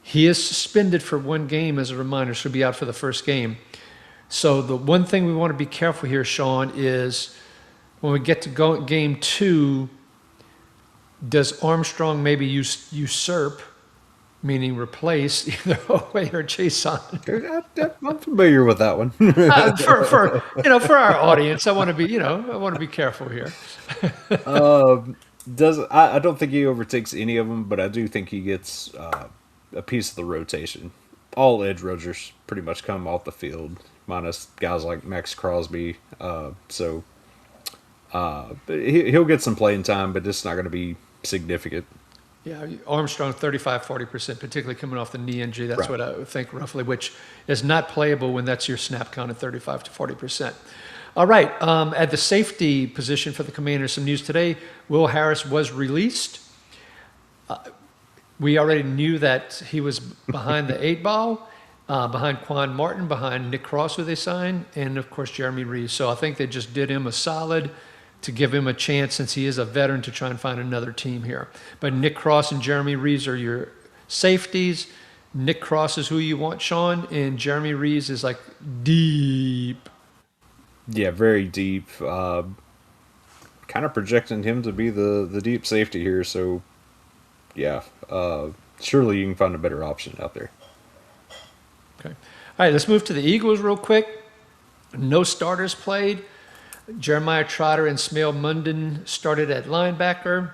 He is suspended for one game, as a reminder, so he'll be out for the first game. So the one thing we want to be careful here, Sean, is when we get to game 2, does Armstrong maybe usurp, meaning replace either Owe or Chason? I'm familiar with that one. For our audience, I want to be careful here. I don't think he overtakes any of them, but I do think he gets a piece of the rotation. All edge rushers pretty much come off the field, minus guys like Max Crosby. But he'll get some playing time, but it's not going to be significant. Yeah, Armstrong 35-40%, particularly coming off the knee injury. That's Right. what I would think roughly, which is not playable when that's your snap count at 35 to 40%. All right, at the safety position for the Commanders, some news today. Will Harris was released. We already knew that he was behind the 8 ball, behind Quan Martin, behind Nick Cross, who they signed, and of course Jeremy Reeves. So I think they just did him a solid to give him a chance, since he is a veteran, to try and find another team here. But Nick Cross and Jeremy Reeves are your safeties. Nick Cross is who you want, Sean, and Jeremy Reeves is like deep. Yeah, very deep. Kind of projecting him to be the deep safety here. So, yeah, surely you can find a better option out there. Okay. All right, let's move to the Eagles real quick. No starters played. Jeremiah Trotter and Smail Munden started at linebacker.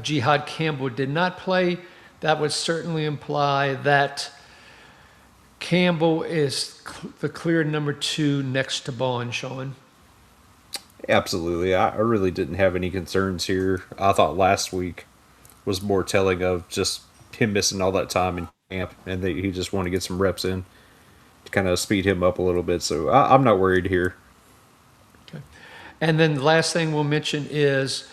Jihad Campbell did not play. That would certainly imply that Campbell is the clear number 2 next to Bond, Sean. Absolutely. I really didn't have any concerns here. I thought last week was more telling of just him missing all that time in camp, and he just wanted to get some reps in to kind of speed him up a little bit. So I'm not worried here. Okay. And then the last thing we'll mention is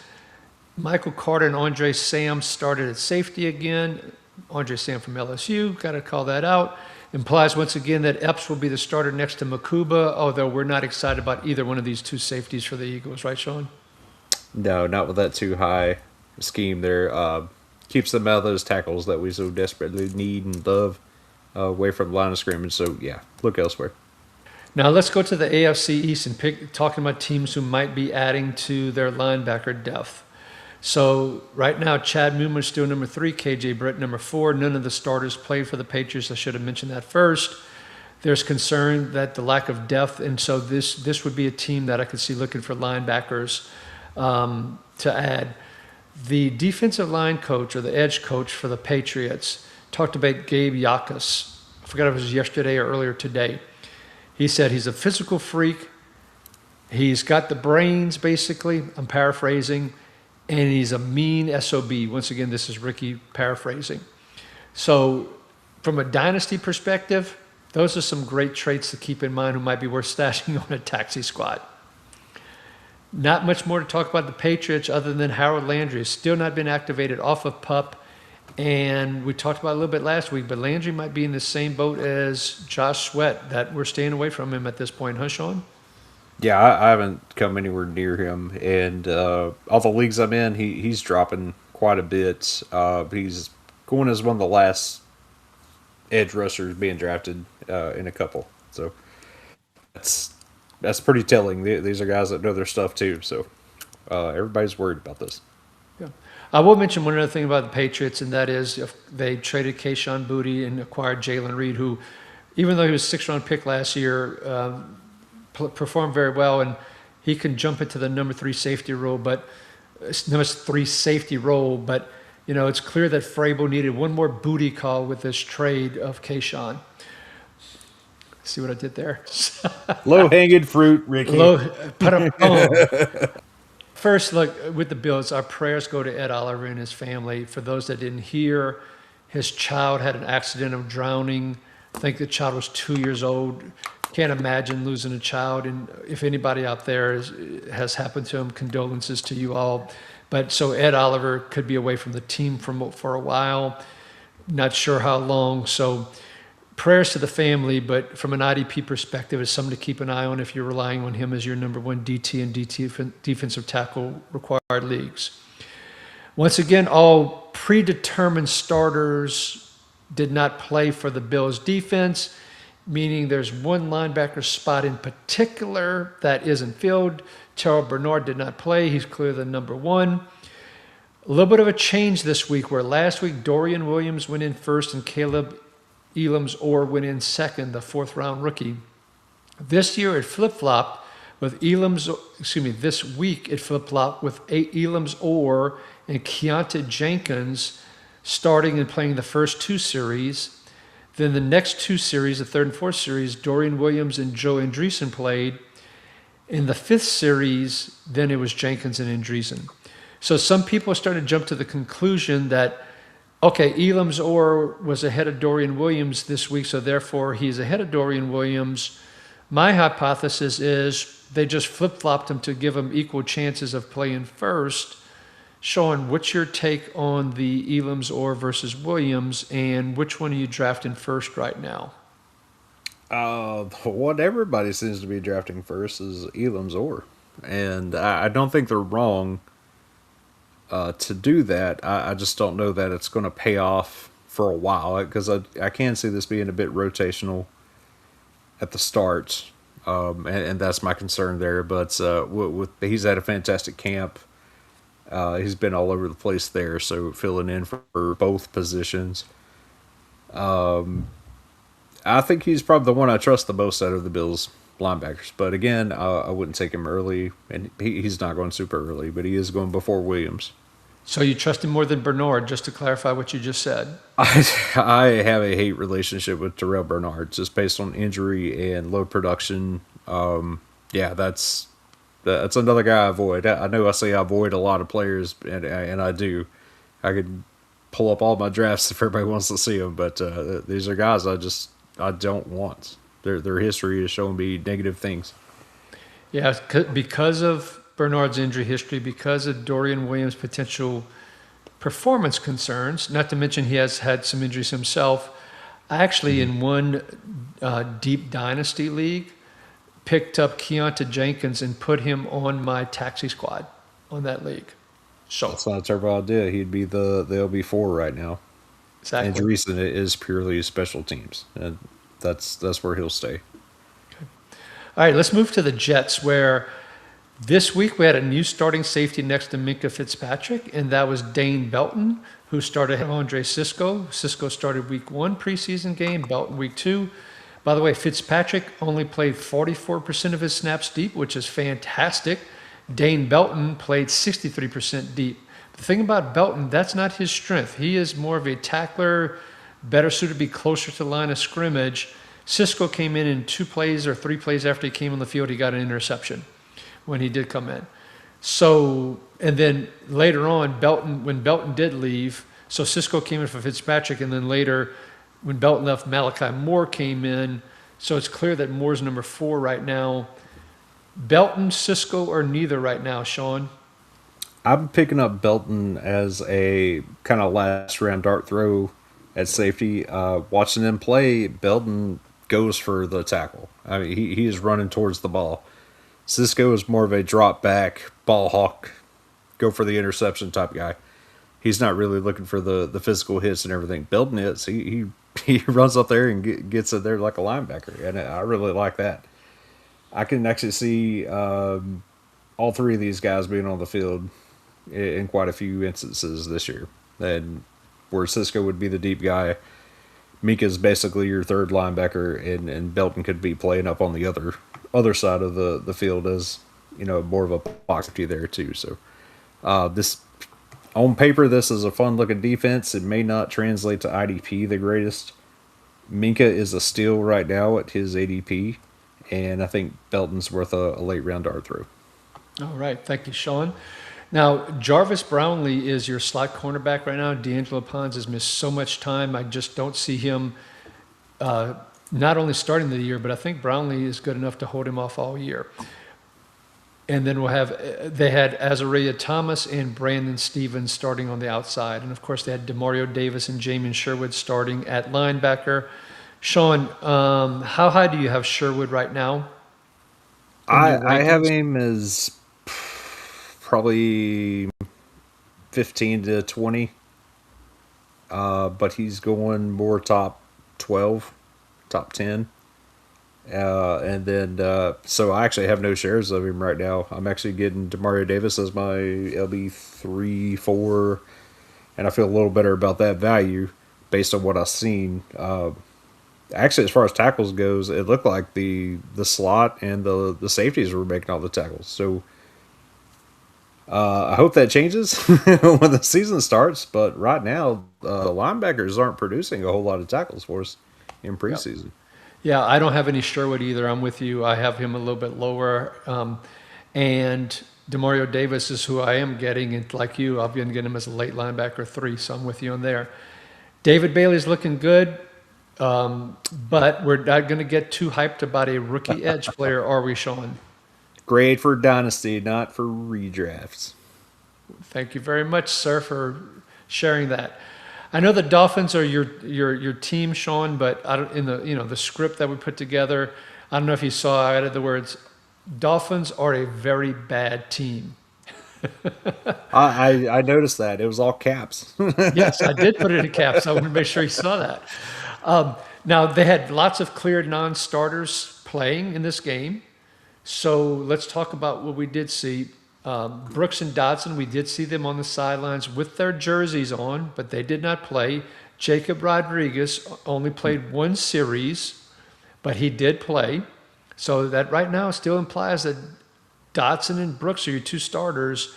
Michael Carter and Andre Sam started at safety again. Andre Sam from LSU, got to call that out. Implies once again that Epps will be the starter next to Makuba, although we're not excited about either one of these two safeties for the Eagles, right, Sean? No, not with that too high scheme there. Keeps them out of those tackles that we so desperately need and love away from the line of scrimmage. So, yeah, look elsewhere. Now let's go to the AFC East and talking about teams who might be adding to their linebacker depth. So right now, Chad Newman is still number 3, KJ Britt number 4. None of the starters played for the Patriots. I should have mentioned that first. There's concern that the lack of depth, and so this would be a team that I could see looking for linebackers to add. The defensive line coach or the edge coach for the Patriots talked about Gabe Yakas. I forgot if it was yesterday or earlier today. He said he's a physical freak. He's got the brains, basically. I'm paraphrasing. And he's a mean SOB. Once again, this is Ricky paraphrasing. So from a dynasty perspective, those are some great traits to keep in mind who might be worth stashing on a taxi squad. Not much more to talk about the Patriots other than Harold Landry has still not been activated off of PUP. And we talked about it a little bit last week, but Landry might be in the same boat as Josh Sweat, that we're staying away from him at this point, huh, Sean? Yeah, I haven't come anywhere near him, and all the leagues I'm in, he's dropping quite a bit. He's going as one of the last edge rushers being drafted in a couple. So that's pretty telling. These are guys that know their stuff too. So everybody's worried about this. Yeah. I will mention one other thing about the Patriots, and that is if they traded Kayshon Boutte and acquired Jalen Reed, who, even though he was a sixth-round pick last year, performed very well, and he can jump into the number three safety role, but it's clear that Vrabel needed one more booty call with this trade of Kayshon. See what I did there? Low hanging fruit, Ricky. First, look, with the Bills, our prayers go to Ed Oliver and his family. For those that didn't hear, his child had an accident of drowning. I think the child was 2 years old. Can't imagine losing a child. And if anybody out there has happened to him, condolences to you all. But so Ed Oliver could be away from the team for a while. Not sure how long. So prayers to the family, but from an IDP perspective, it's something to keep an eye on if you're relying on him as your number one DT and defensive tackle required leagues. Once again, all predetermined starters did not play for the Bills defense, meaning there's one linebacker spot in particular that isn't filled. Terrell Bernard did not play. He's clearly the number one. A little bit of a change this week, where last week Dorian Williams went in first and Caleb Elam's-Orr went in second, the fourth-round rookie. This year it flip-flopped with this week it flip-flopped with Elam's-Orr and Keontae Jenkins starting and playing the first two series. Then the next two series, the third and fourth series, Dorian Williams and Joe Andreessen played. In the fifth series, then it was Jenkins and Andreessen. So some people are starting to jump to the conclusion that, okay, Elam's-Orr was ahead of Dorian Williams this week, so therefore he's ahead of Dorian Williams. My hypothesis is they just flip-flopped him to give him equal chances of playing first. Sean, what's your take on the Elam's-Orr versus Williams, and which one are you drafting first right now? What everybody seems to be drafting first is Elam's-Orr, and I don't think they're wrong to do that. I just don't know that it's going to pay off for a while, because I can see this being a bit rotational at the start, and that's my concern there. But he's had a fantastic camp. He's been all over the place there, so filling in for both positions. I think he's probably the one I trust the most out of the Bills linebackers. But again, I wouldn't take him early, and he's not going super early, but he is going before Williams. So you trust him more than Bernard, just to clarify what you just said? I have a hate relationship with Terrell Bernard, just based on injury and low production. That's another guy I avoid. I know I say I avoid a lot of players, and I do. I could pull up all my drafts if everybody wants to see them, but these are guys I don't want. Their history is showing me negative things. Yeah, because of Bernard's injury history, because of Dorian Williams' potential performance concerns, not to mention he has had some injuries himself. I actually, in one deep dynasty league, picked up Keontae Jenkins and put him on my taxi squad on that league. So that's not a terrible idea. He'd be the LB4 right now. Exactly. And Andreessen is purely special teams, and that's where he'll stay. Okay. All right, let's move to the Jets, where this week we had a new starting safety next to Minkah Fitzpatrick, and that was Dane Belton, who started ahead of Andre Cisco. Cisco started week 1 preseason game, Belton week 2. By the way, Fitzpatrick only played 44% of his snaps deep, which is fantastic. Dane Belton played 63% deep. The thing about Belton, that's not his strength. He is more of a tackler, better suited to be closer to the line of scrimmage. Cisco came in 2 plays or 3 plays after he came on the field, he got an interception when he did come in. So, and then later on, when Belton did leave, so Cisco came in for Fitzpatrick, and then later when Belton left, Malachi Moore came in. So it's clear that Moore's number 4 right now. Belton, Cisco, or neither right now, Sean? I'm picking up Belton as a kind of last round dart throw at safety. Watching him play, Belton goes for the tackle. I mean, he is running towards the ball. Cisco is more of a drop back, ball hawk, go for the interception type guy. He's not really looking for the physical hits and everything. Belton is. He runs up there and gets it there like a linebacker, and I really like that. I can actually see all three of these guys being on the field in quite a few instances this year. And where Cisco would be the deep guy, Mika's basically your third linebacker, and Belton could be playing up on the other side of the field as, more of a box safety there too. So this on paper, this is a fun looking defense. It may not translate to IDP the greatest. Minka is a steal right now at his ADP, and I think Belton's worth a late round dart throw. All right. Thank you, Sean. Now, Jarvis Brownlee is your slot cornerback right now. D'Angelo Pons has missed so much time. I just don't see him not only starting the year, but I think Brownlee is good enough to hold him off all year. And then they had Azariah Thomas and Brandon Stevens starting on the outside. And of course, they had Demario Davis and Jamin Sherwood starting at linebacker. Sean, how high do you have Sherwood right now? I have him as probably 15 to 20, but he's going more top 12, top 10. And then, so I actually have no shares of him right now. I'm actually getting Demario Davis as my LB 3, 4, and I feel a little better about that value based on what I've seen. Actually, as far as tackles goes, it looked like the slot and the safeties were making all the tackles. So I hope that changes when the season starts. But right now, the linebackers aren't producing a whole lot of tackles for us in preseason. Yep. Yeah, I don't have any Sherwood either. I'm with you. I have him a little bit lower. And Demario Davis is who I am getting. And like you, I'll be getting him as a late linebacker 3, so I'm with you on there. David Bailey's looking good, but we're not going to get too hyped about a rookie edge player, are we, Sean? Great for dynasty, not for redrafts. Thank you very much, sir, for sharing that. I know the Dolphins are your team, Sean, but in the script that we put together, I don't know if you saw, I added the words, Dolphins are a very bad team. I noticed that. It was all caps. Yes, I did put it in caps. I want to make sure you saw that. Now, they had lots of cleared non-starters playing in this game. So let's talk about what we did see. Brooks and Dodson, we did see them on the sidelines with their jerseys on, but they did not play. Jacob Rodriguez only played one series, but he did play. So that right now still implies that Dodson and Brooks are your two starters.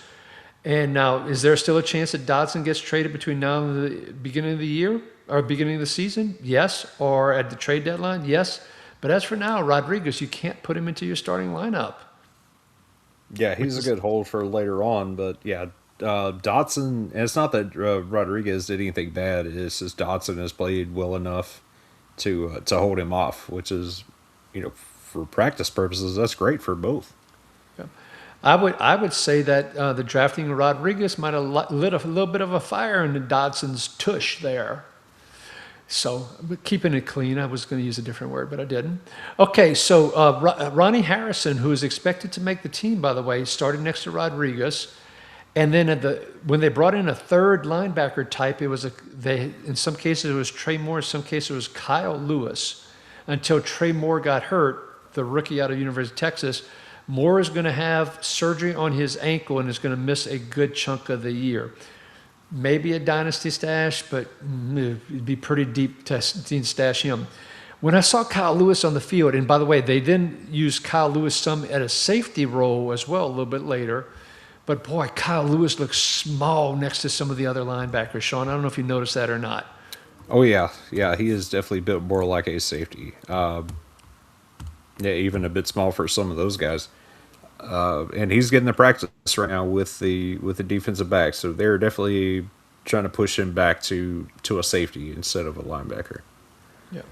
And now, is there still a chance that Dodson gets traded between now and the beginning of the year or beginning of the season? Yes. Or at the trade deadline? Yes. But as for now, Rodriguez, you can't put him into your starting lineup. Yeah, he's a good hold for later on, but yeah, Dotson. And it's not that Rodriguez did anything bad. It's just Dotson has played well enough to hold him off, which is, for practice purposes, that's great for both. Yeah. I would say that the drafting of Rodriguez might have lit a little bit of a fire in Dodson's tush there. So, keeping it clean, I was going to use a different word, but I didn't. Okay, so Ronnie Harrison, who is expected to make the team, by the way, started next to Rodriguez. And then when they brought in a third linebacker type, in some cases it was Trey Moore, in some cases it was Kyle Lewis. Until Trey Moore got hurt, the rookie out of University of Texas. Moore is going to have surgery on his ankle and is going to miss a good chunk of the year. Maybe a dynasty stash, but it'd be pretty deep to stash him. When I saw Kyle Lewis on the field, and by the way, they then used Kyle Lewis some at a safety role as well a little bit later. But boy, Kyle Lewis looks small next to some of the other linebackers. Sean, I don't know if you noticed that or not. Oh, yeah. Yeah, he is definitely built more like a safety. Yeah, even a bit small for some of those guys. And he's getting the practice right now with the defensive back, so they're definitely trying to push him back to a safety instead of a linebacker. Yeah,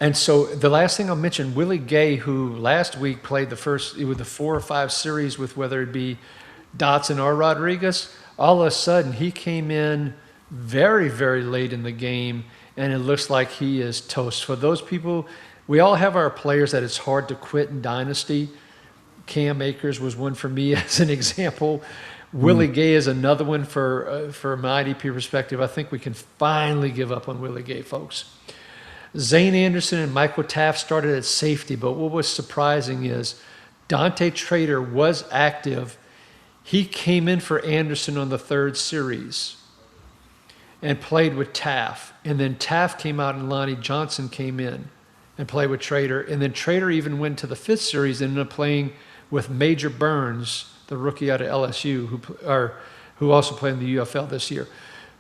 and so the last thing I'll mention, Willie Gay, who last week played with the 4 or 5 series with whether it be Dotson or Rodriguez, all of a sudden he came in very, very late in the game, and it looks like he is toast. For those people, we all have our players that it's hard to quit in Dynasty. Cam Akers was one for me as an example. Willie Gay is another one for my IDP perspective. I think we can finally give up on Willie Gay, folks. Zane Anderson and Michael Taft started at safety, but what was surprising is Dante Trader was active. He came in for Anderson on the third series and played with Taft. And then Taft came out and Lonnie Johnson came in and played with Trader. And then Trader even went to the fifth series and ended up playing with Major Burns, the rookie out of LSU, who also played in the UFL this year.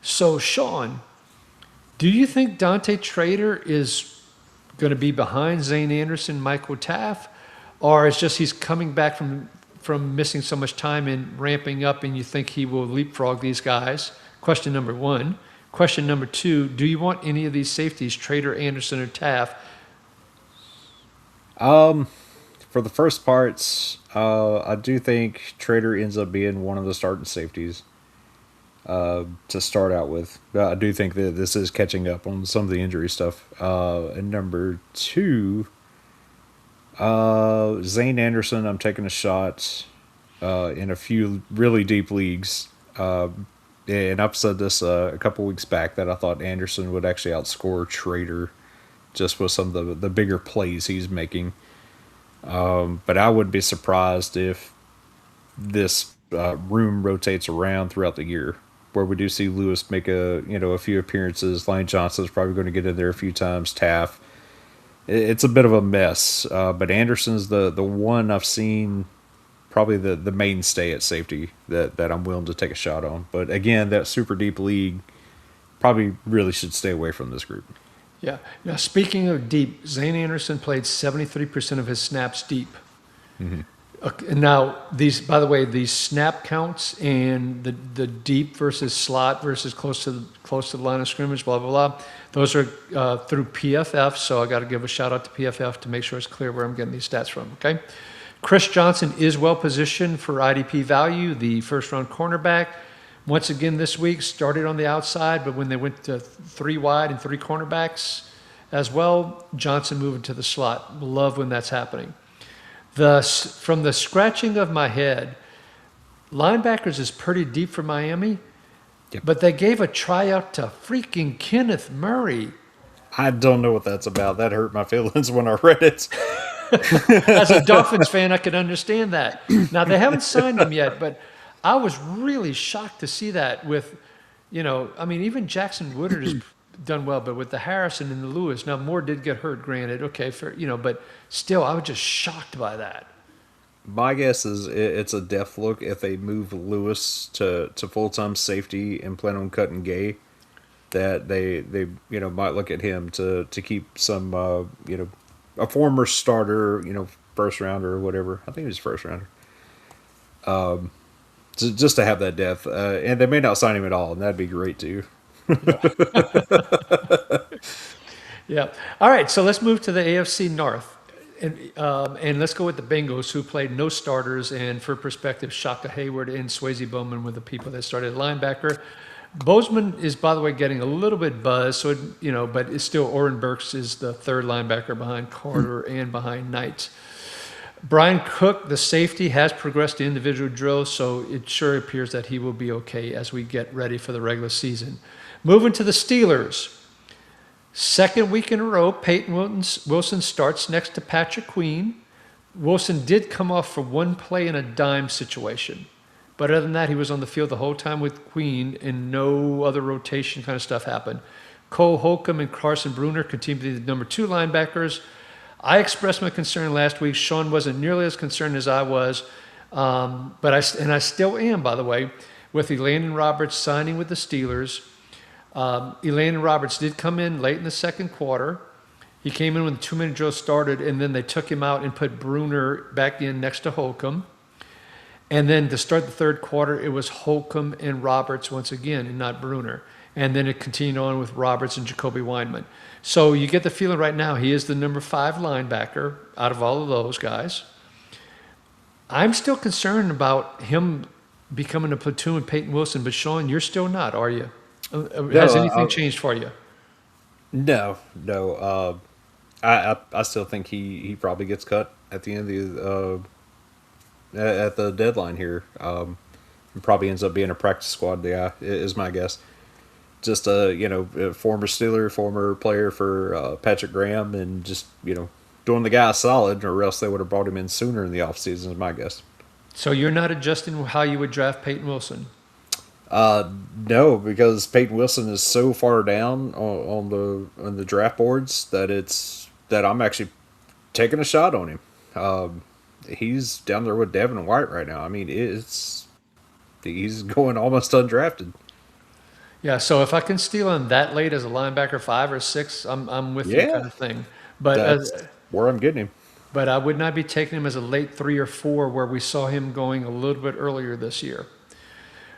So, Sean, do you think Dante Trader is going to be behind Zane Anderson, Michael Taft, or it's just he's coming back from missing so much time and ramping up, and you think he will leapfrog these guys? Question number one. Question number two, do you want any of these safeties, Trader, Anderson, or Taft? For the first parts, I do think Trader ends up being one of the starting safeties to start out with. I do think that this is catching up on some of the injury stuff. And number two, Zane Anderson, I'm taking a shot in a few really deep leagues. And I've said this a couple weeks back that I thought Anderson would actually outscore Trader just with some of the bigger plays he's making. But I would be surprised if this room rotates around throughout the year, where we do see Lewis make a few appearances. Lane Johnson's probably going to get in there a few times. Taft. It's a bit of a mess. But Anderson's the one I've seen probably the mainstay at safety that I'm willing to take a shot on. But again, that super deep league probably really should stay away from this group. Yeah. Now, speaking of deep, Zane Anderson played 73% of his snaps deep. Mm-hmm. And now, by the way, these snap counts and the deep versus slot versus close to the line of scrimmage, blah, blah, blah, those are through PFF. So I got to give a shout out to PFF to make sure it's clear where I'm getting these stats from. Okay. Chris Johnson is well positioned for IDP value, the first round cornerback. Once again this week, started on the outside, but when they went to 3 wide and 3 cornerbacks as well, Johnson moving to the slot. Love when that's happening. From the scratching of my head, linebackers is pretty deep for Miami, yep. But they gave a tryout to freaking Kenneth Murray. I don't know what that's about. That hurt my feelings when I read it. As a Dolphins fan, I can understand that. Now, they haven't signed him yet, but I was really shocked to see that with, even Jackson Woodard has done well, but with the Harrison and the Lewis, now Moore did get hurt, granted, okay, but still, I was just shocked by that. My guess is it's a depth look if they move Lewis to full-time safety and plan on cutting Gay, that they might look at him to keep some, a former starter, first rounder or whatever. I think he was first rounder. Just to have that depth, and they may not sign him at all, and that'd be great too. Yeah. All right. So let's move to the AFC North, and let's go with the Bengals, who played no starters, and for perspective, Shaka Hayward and Swayze Bowman were the people that started linebacker. Bozeman is, by the way, getting a little bit buzzed, so but it's still Oren Burks is the third linebacker behind Carter and behind Knight. Brian Cook, the safety, has progressed to individual drills, so it sure appears that he will be okay as we get ready for the regular season. Moving to the Steelers. Second week in a row, Peyton Wilson starts next to Patrick Queen. Wilson did come off for one play in a dime situation. But other than that, he was on the field the whole time with Queen, and no other rotation kind of stuff happened. Cole Holcomb and Carson Bruner continue to be the number 2 linebackers. I expressed my concern last week. Sean wasn't nearly as concerned as I was, but I still am, by the way, with Elandon Roberts signing with the Steelers. Elandon Roberts did come in late in the second quarter. He came in when the 2-minute drill started, and then they took him out and put Bruner back in next to Holcomb. And then to start the third quarter, it was Holcomb and Roberts once again, and not Bruner. And then it continued on with Roberts and Jacoby Weinman. So you get the feeling right now he is the number 5 linebacker out of all of those guys. I'm still concerned about him becoming a platoon with Peyton Wilson, but Sean, you're still not, are you? No, Has anything changed for you? no, no. I still think he probably gets cut at the end of at the deadline here. Probably ends up being a practice squad guy is my guess. Just a former Steeler, former player for Patrick Graham, and just doing the guy solid, or else they would have brought him in sooner in the offseason is my guess. So you're not adjusting how you would draft Peyton Wilson? No, because Peyton Wilson is so far down on the draft boards that I'm actually taking a shot on him. He's down there with Devin White right now. I mean, he's going almost undrafted. Yeah, so if I can steal him that late as a linebacker 5 or 6, I'm with you Yeah, kind of thing. But that's where I'm getting him. but I would not be taking him as a late 3 or 4 where we saw him going a little bit earlier this year.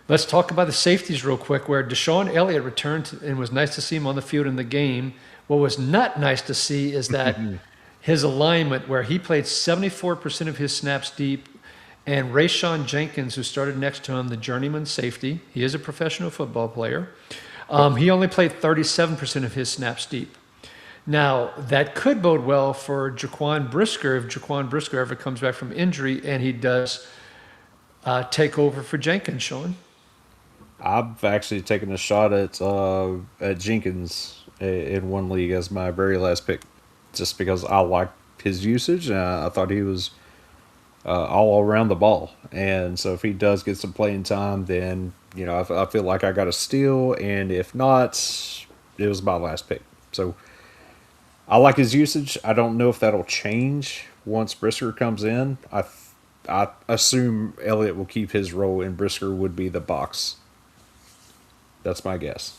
Let's talk about the safeties real quick, where Deshaun Elliott returned and was nice to see him on the field in the game. What was not nice to see is that his alignment, where he played 74% of his snaps deep, and Rayshawn Jenkins, who started next to him, the journeyman safety, he is a professional football player, he only played 37% of his snaps deep. Now, that could bode well for Jaquan Brisker if Jaquan Brisker ever comes back from injury and he does take over for Jenkins, Sean. I've actually taken a shot at Jenkins in one league as my very last pick, just because I like his usage and I thought he was all around the ball. And so if he does get some playing time, then I feel like I got a steal, and if not, it was my last pick. So I like his usage. I don't know if that'll change once Brisker comes in. I assume Elliott will keep his role, and Brisker would be the box. That's my guess.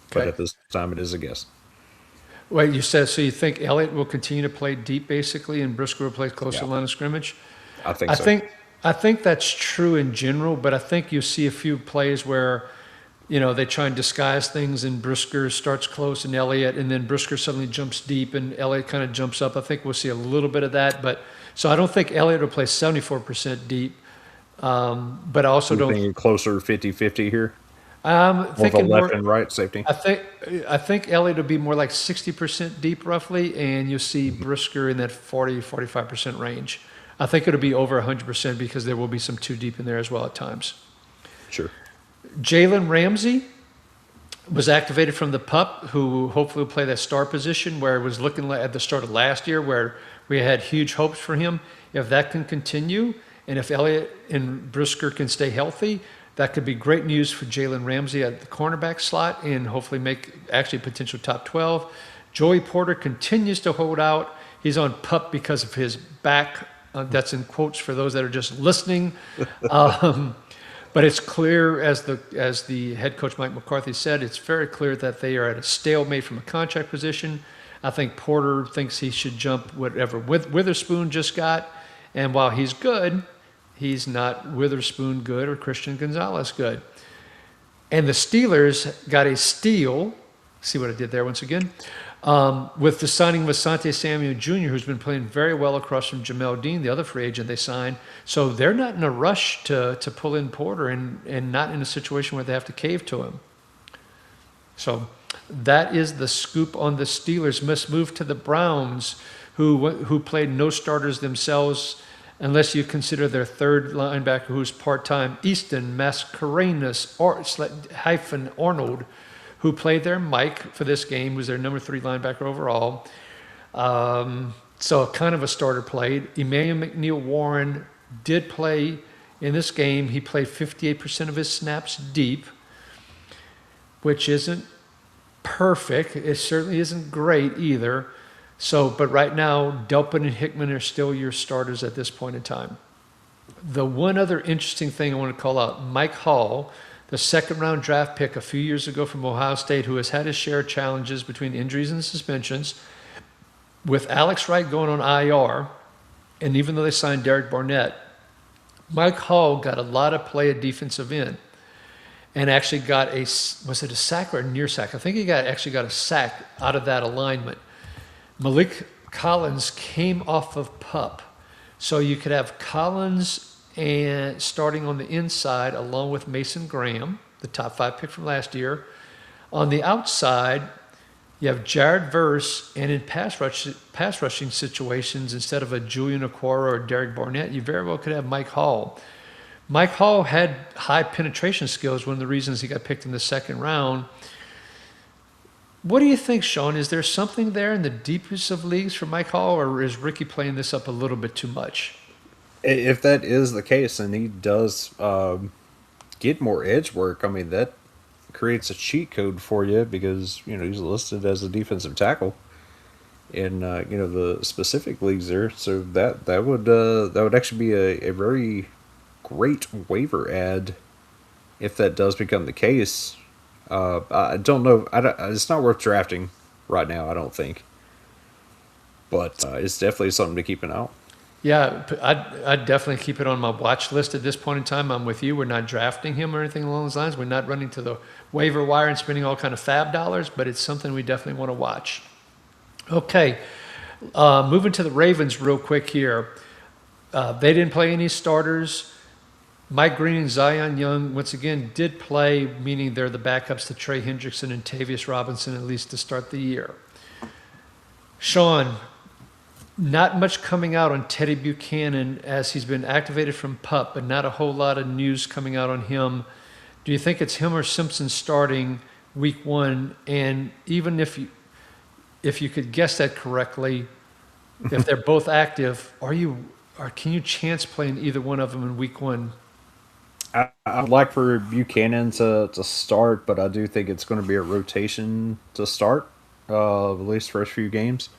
Okay. But at this time, it is a guess. Wait, you said, so you think Elliott will continue to play deep basically and Brisker will play close to Yeah. the line of scrimmage? I think so. I think that's true in general, but I think you see a few plays where, they try and disguise things and Brisker starts close and Elliott, and then Brisker suddenly jumps deep and Elliott kind of jumps up. I think we'll see a little bit of that, but so I don't think Elliott will play 74% deep, but I also You're don't. thinking closer 50-50 here? I'm With a thinking left more. and right safety? I think Elliott will be more like 60% deep roughly, and you'll see Brisker in that 40-45% range. I think it'll be over 100% because there will be some too deep in there as well at times. Sure. Jalen Ramsey was activated from the PUP, who hopefully will play that star position where it was looking like at the start of last year where we had huge hopes for him. If that can continue, and if Elliott and Brisker can stay healthy, that could be great news for Jalen Ramsey at the cornerback slot and hopefully make actually potential top 12. Joey Porter continues to hold out. He's on PUP because of his back. That's in quotes for those that are just listening. But it's clear, as the head coach Mike McCarthy said, it's very clear that they are at a stalemate from a contract position. I think Porter thinks he should jump whatever Witherspoon just got. And while he's good, he's not Witherspoon good or Christian Gonzalez good. And the Steelers got a steal. See what I did there once again? With the signing of Asante Samuel Jr., who's been playing very well across from Jamel Dean, the other free agent they signed. So they're not in a rush to pull in Porter and not in a situation where they have to cave to him. So that is the scoop on the Steelers. Must move to the Browns, who played no starters themselves, unless you consider their third linebacker, who's part-time, Easton Mascarenas Arnold, who played there. Mike, for this game, was their number 3 linebacker overall. So kind of a starter played. Emmanuel McNeil Warren did play in this game. He played 58% of his snaps deep, which isn't perfect. It certainly isn't great either. So, but right now, Delpin and Hickman are still your starters at this point in time. The one other interesting thing I want to call out, Mike Hall, the second-round draft pick a few years ago from Ohio State, who has had his share of challenges between injuries and suspensions. With Alex Wright going on IR, and even though they signed Derek Barnett, Mike Hall got a lot of play at defensive end and actually got was it a sack or a near sack? I think he actually got a sack out of that alignment. Malik Collins came off of PUP. So you could have Collins and starting on the inside along with Mason Graham, the top 5 pick from last year. On the outside, you have Jared Verse, and in pass rushing situations, instead of a Julian Okwara or Derek Barnett, you very well could have Mike Hall. Mike Hall had high penetration skills, one of the reasons he got picked in the second round. What do you think, Sean? Is there something there in the deepest of leagues for Mike Hall, or is Ricky playing this up a little bit too much? If that is the case, and he does get more edge work, I mean, that creates a cheat code for you because, he's listed as a defensive tackle in, the specific leagues there. So that would actually be a very great waiver ad if that does become the case. I don't know. It's not worth drafting right now, I don't think. But it's definitely something to keep an eye on. Yeah, I'd definitely keep it on my watch list at this point in time. I'm with you. We're not drafting him or anything along those lines. We're not running to the waiver wire and spending all kind of fab dollars, but it's something we definitely want to watch. Okay, moving to the Ravens real quick here. They didn't play any starters. Mike Green and Zion Young, once again, did play, meaning they're the backups to Trey Hendrickson and Tavius Robinson, at least to start the year. Sean, not much coming out on Teddy Buchanan as he's been activated from PUP, but not a whole lot of news coming out on him. Do you think it's him or Simpson starting week 1? And even if you could guess that correctly, if they're both active, can you chance playing either one of them in week 1? I'd like for Buchanan to start, but I do think it's going to be a rotation to start, at least first few games.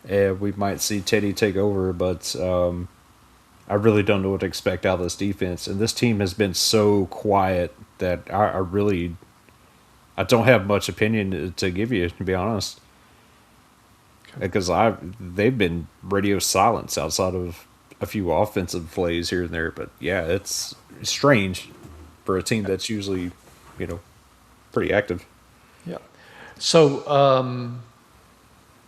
We might see Teddy take over, but I really don't know what to expect out of this defense. And this team has been so quiet that I don't have much opinion to give you, to be honest. Okay. Because they've been radio silence outside of a few offensive plays here and there. But yeah, it's strange for a team that's usually, pretty active. Yeah. So,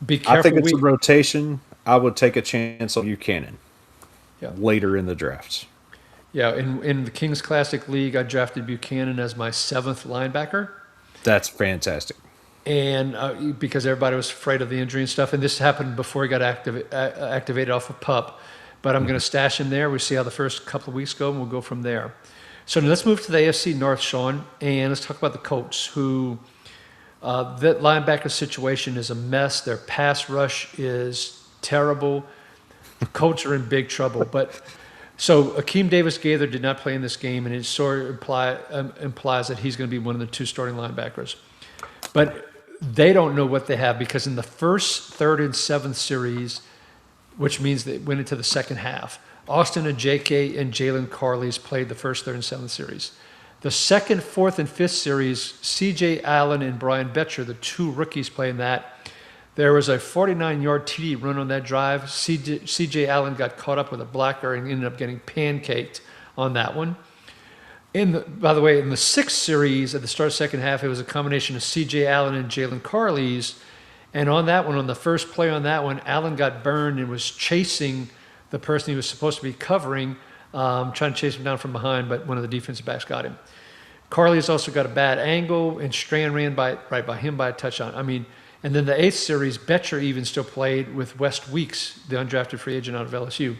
be careful. I think it's a rotation. I would take a chance on Buchanan later in the drafts. Yeah, in the Kings Classic League, I drafted Buchanan as my 7th linebacker. That's fantastic. And because everybody was afraid of the injury and stuff, and this happened before he got activated off of PUP. But I'm going to stash him there. We'll see how the first couple of weeks go, and we'll go from there. So let's move to the AFC North, Sean, and let's talk about the Colts, who that linebacker situation is a mess. Their pass rush is terrible. The Colts are in big trouble. So Akeem Davis-Gaither did not play in this game, and it sort of implies that he's going to be one of the 2 starting linebackers. But they don't know what they have because in the first, 3rd, and 7th series, which means they went into the second half, Austin and J.K. and Jalen Carley's played the first, 3rd, and 7th series. The 2nd, 4th, and 5th series, C.J. Allen and Brian Betcher, the 2 rookies, playing that. There was a 49-yard TD run on that drive. C.J. Allen got caught up with a blocker and ended up getting pancaked on that one. By the way, in the 6th series, at the start of the second half, it was a combination of C.J. Allen and Jalen Carley's. And on that one, on the first play on that one, Allen got burned and was chasing the person he was supposed to be covering, trying to chase him down from behind, but one of the defensive backs got him. Carley's also got a bad angle, and Strand ran right by him by a touchdown. And then the 8th series, Betcher even still played with West Weeks, the undrafted free agent out of LSU.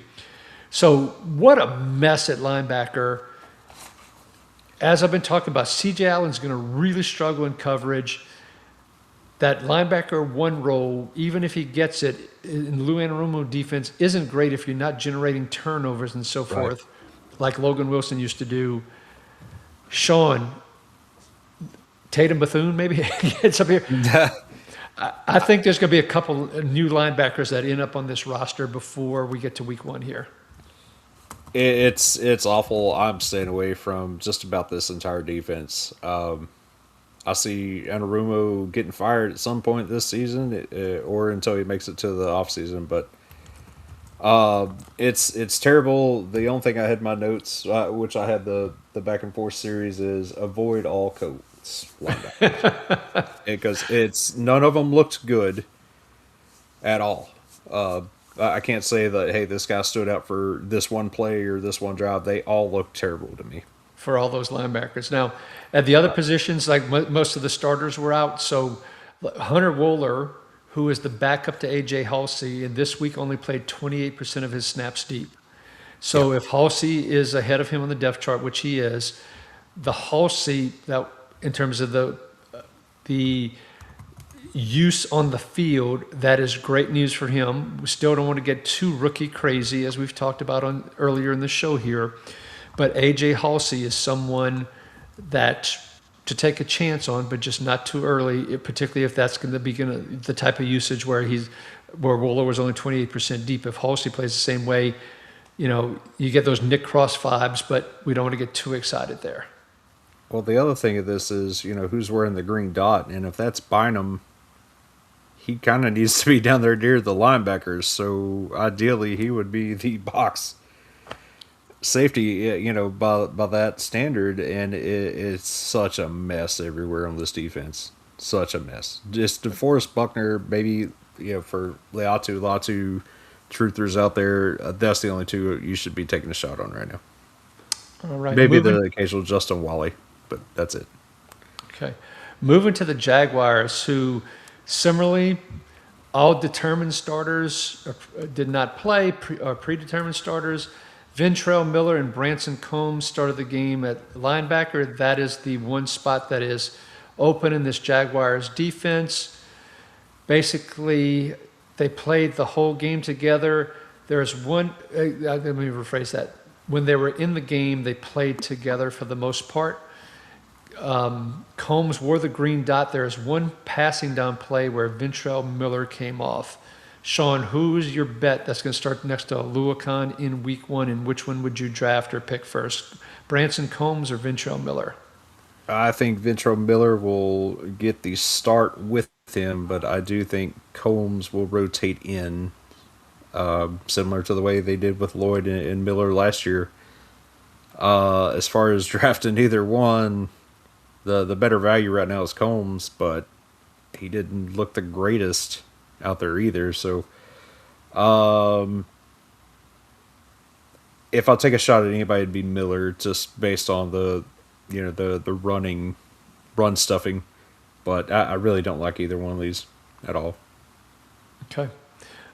So what a mess at linebacker. As I've been talking about, C.J. Allen's going to really struggle in coverage. That linebacker 1 role, even if he gets it, in Lou Anarumo defense, isn't great if you're not generating turnovers and so forth, like Logan Wilson used to do. Sean, Tatum Bethune maybe gets up here. I think there's going to be a couple new linebackers that end up on this roster before we get to week 1 here. It's awful. I'm staying away from just about this entire defense. I see Anarumo getting fired at some point this season, or until he makes it to the offseason. But it's terrible. The only thing I had in my notes, which I had the back and forth series, is avoid all Colts linebackers because none of them looked good at all. I can't say that, hey, this guy stood out for this one play or this one drive. They all look terrible to me. For all those linebackers. Now, at the other positions, like most of the starters were out. So Hunter Wohler, who is the backup to A.J. Halsey, and this week only played 28% of his snaps deep. So if Halsey is ahead of him on the depth chart, which he is, the Halsey, that in terms of the use on the field, that is great news for him. We still don't want to get too rookie crazy, as we've talked about on earlier in the show here. But A.J. Halsey is someone that to take a chance on, but just not too early, particularly if that's going to be the type of usage where Wohler was only 28% deep. If Halsey plays the same way, you get those Nick Cross vibes, but we don't want to get too excited there. Well, the other thing of this is, who's wearing the green dot, and if that's Bynum, he kind of needs to be down there near the linebackers. So ideally, he would be the box safety, by that standard, and it's such a mess everywhere on this defense. Such a mess. Just DeForest Buckner, maybe, for Latu truthers out there, that's the only two you should be taking a shot on right now. All right. Maybe the occasional Justin Wally, but that's it. Okay. Moving to the Jaguars, who similarly, all determined starters did not play, predetermined starters. Ventrell Miller and Branson Combs started the game at linebacker. That is the one spot that is open in this Jaguars defense. Basically, they played the whole game together. There's one, let me rephrase that. When they were in the game, they played together for the most part. Combs wore the green dot. There's one passing down play where Ventrell Miller came off. Sean, who's your bet that's going to start next to Luakan in week 1, and which one would you draft or pick first? Branson Combs or Ventrell Miller? I think Ventrell Miller will get the start with him, but I do think Combs will rotate in, similar to the way they did with Lloyd and Miller last year. As far as drafting either one, the better value right now is Combs, but he didn't look the greatest out there either. So, if I'll take a shot at anybody, it'd be Miller, just based on the run stuffing. But I really don't like either one of these at all. Okay.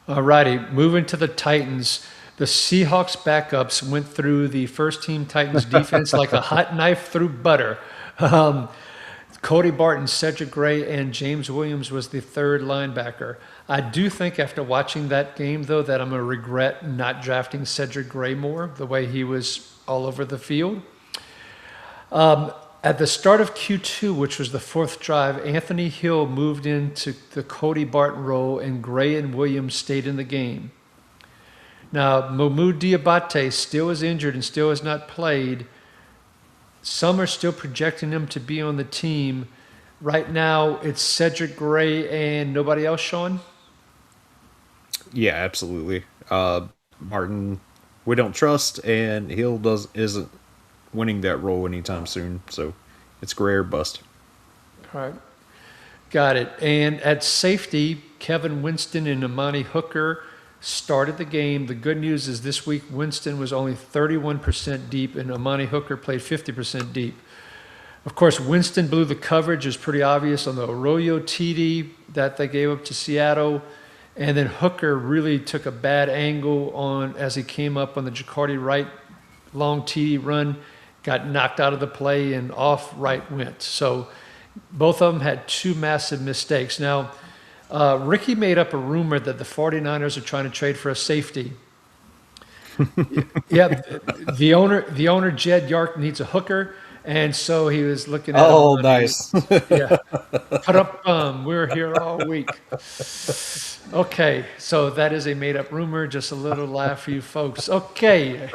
All righty. Moving to the Titans. The Seahawks backups went through the first team Titans defense like a hot knife through butter. Cody Barton, Cedric Gray, and James Williams was the third linebacker. I do think after watching that game, though, that I'm going to regret not drafting Cedric Gray more, the way he was all over the field. At the start of Q2, which was the fourth drive, Anthony Hill moved into the Cody Barton role, and Gray and Williams stayed in the game. Now, Mohamoud Diabate still is injured and still has not played. Some are still projecting him to be on the team. Right now, it's Cedric Gray and nobody else, Sean? Yeah, absolutely. Martin, we don't trust, and Hill isn't winning that role anytime soon. So it's Gray or bust. All right. Got it. And at safety, Kevin Winston and Amani Hooker started the game. The good news is this week Winston was only 31% deep and Amani Hooker played 50% deep. Of course, Winston blew the coverage. It was pretty obvious on the Arroyo TD that they gave up to Seattle. And then Hooker really took a bad angle as he came up on the Jacardi Wright long TD run, got knocked out of the play and off Wright went. So both of them had two massive mistakes. Now, Ricky made up a rumor that the 49ers are trying to trade for a safety. Yeah, the owner Jed Yark needs a hooker, and so he was looking at. Oh, nice. Yeah, put up. We're here all week. Okay, so that is a made-up rumor. Just a little laugh for you folks. Okay,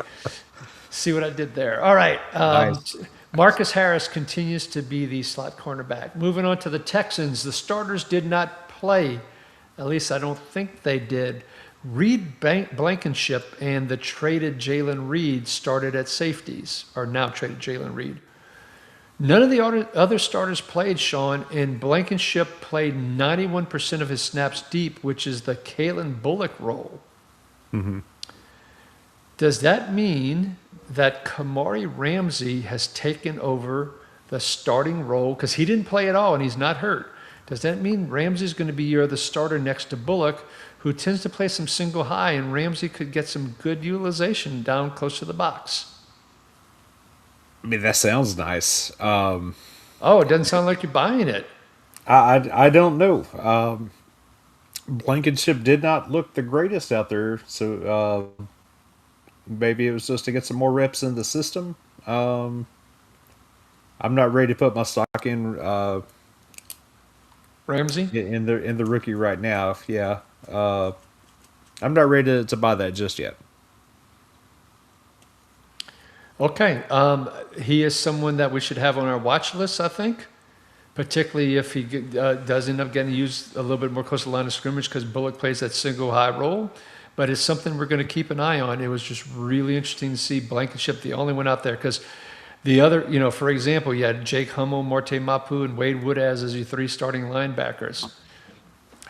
see what I did there. All right. Nice. Marcus Harris continues to be the slot cornerback. Moving on to the Texans, the starters did not play. At least I don't think they did. Reed Blankenship and the traded Jalen Reed started at safeties, or now traded Jalen Reed. None of the other starters played, Sean, and Blankenship played 91% of his snaps deep, which is the Kalen Bullock role. Does that mean that Kamari Ramsey has taken over the starting role? Because he didn't play at all and he's not hurt. Does that mean Ramsey's going to be the starter next to Bullock, who tends to play some single high, and Ramsey could get some good utilization down close to the box? I mean, that sounds nice. Oh, it doesn't sound like you're buying it. I don't know. Blankenship did not look the greatest out there, so maybe it was just to get some more reps in the system. I'm not ready to put my stock in Ramsey? in the rookie right now. Yeah, I'm not ready to buy that just yet. Okay. He is someone that we should have on our watch list, I think, particularly if he does end up getting used a little bit more close to the line of scrimmage because Bullock plays that single high role. But it's something we're going to keep an eye on. It was just really interesting to see Blankenship, the only one out there, because the other, for example, you had Jake Hummel, Morte Mapu, and Wade Woodaz as your three starting linebackers.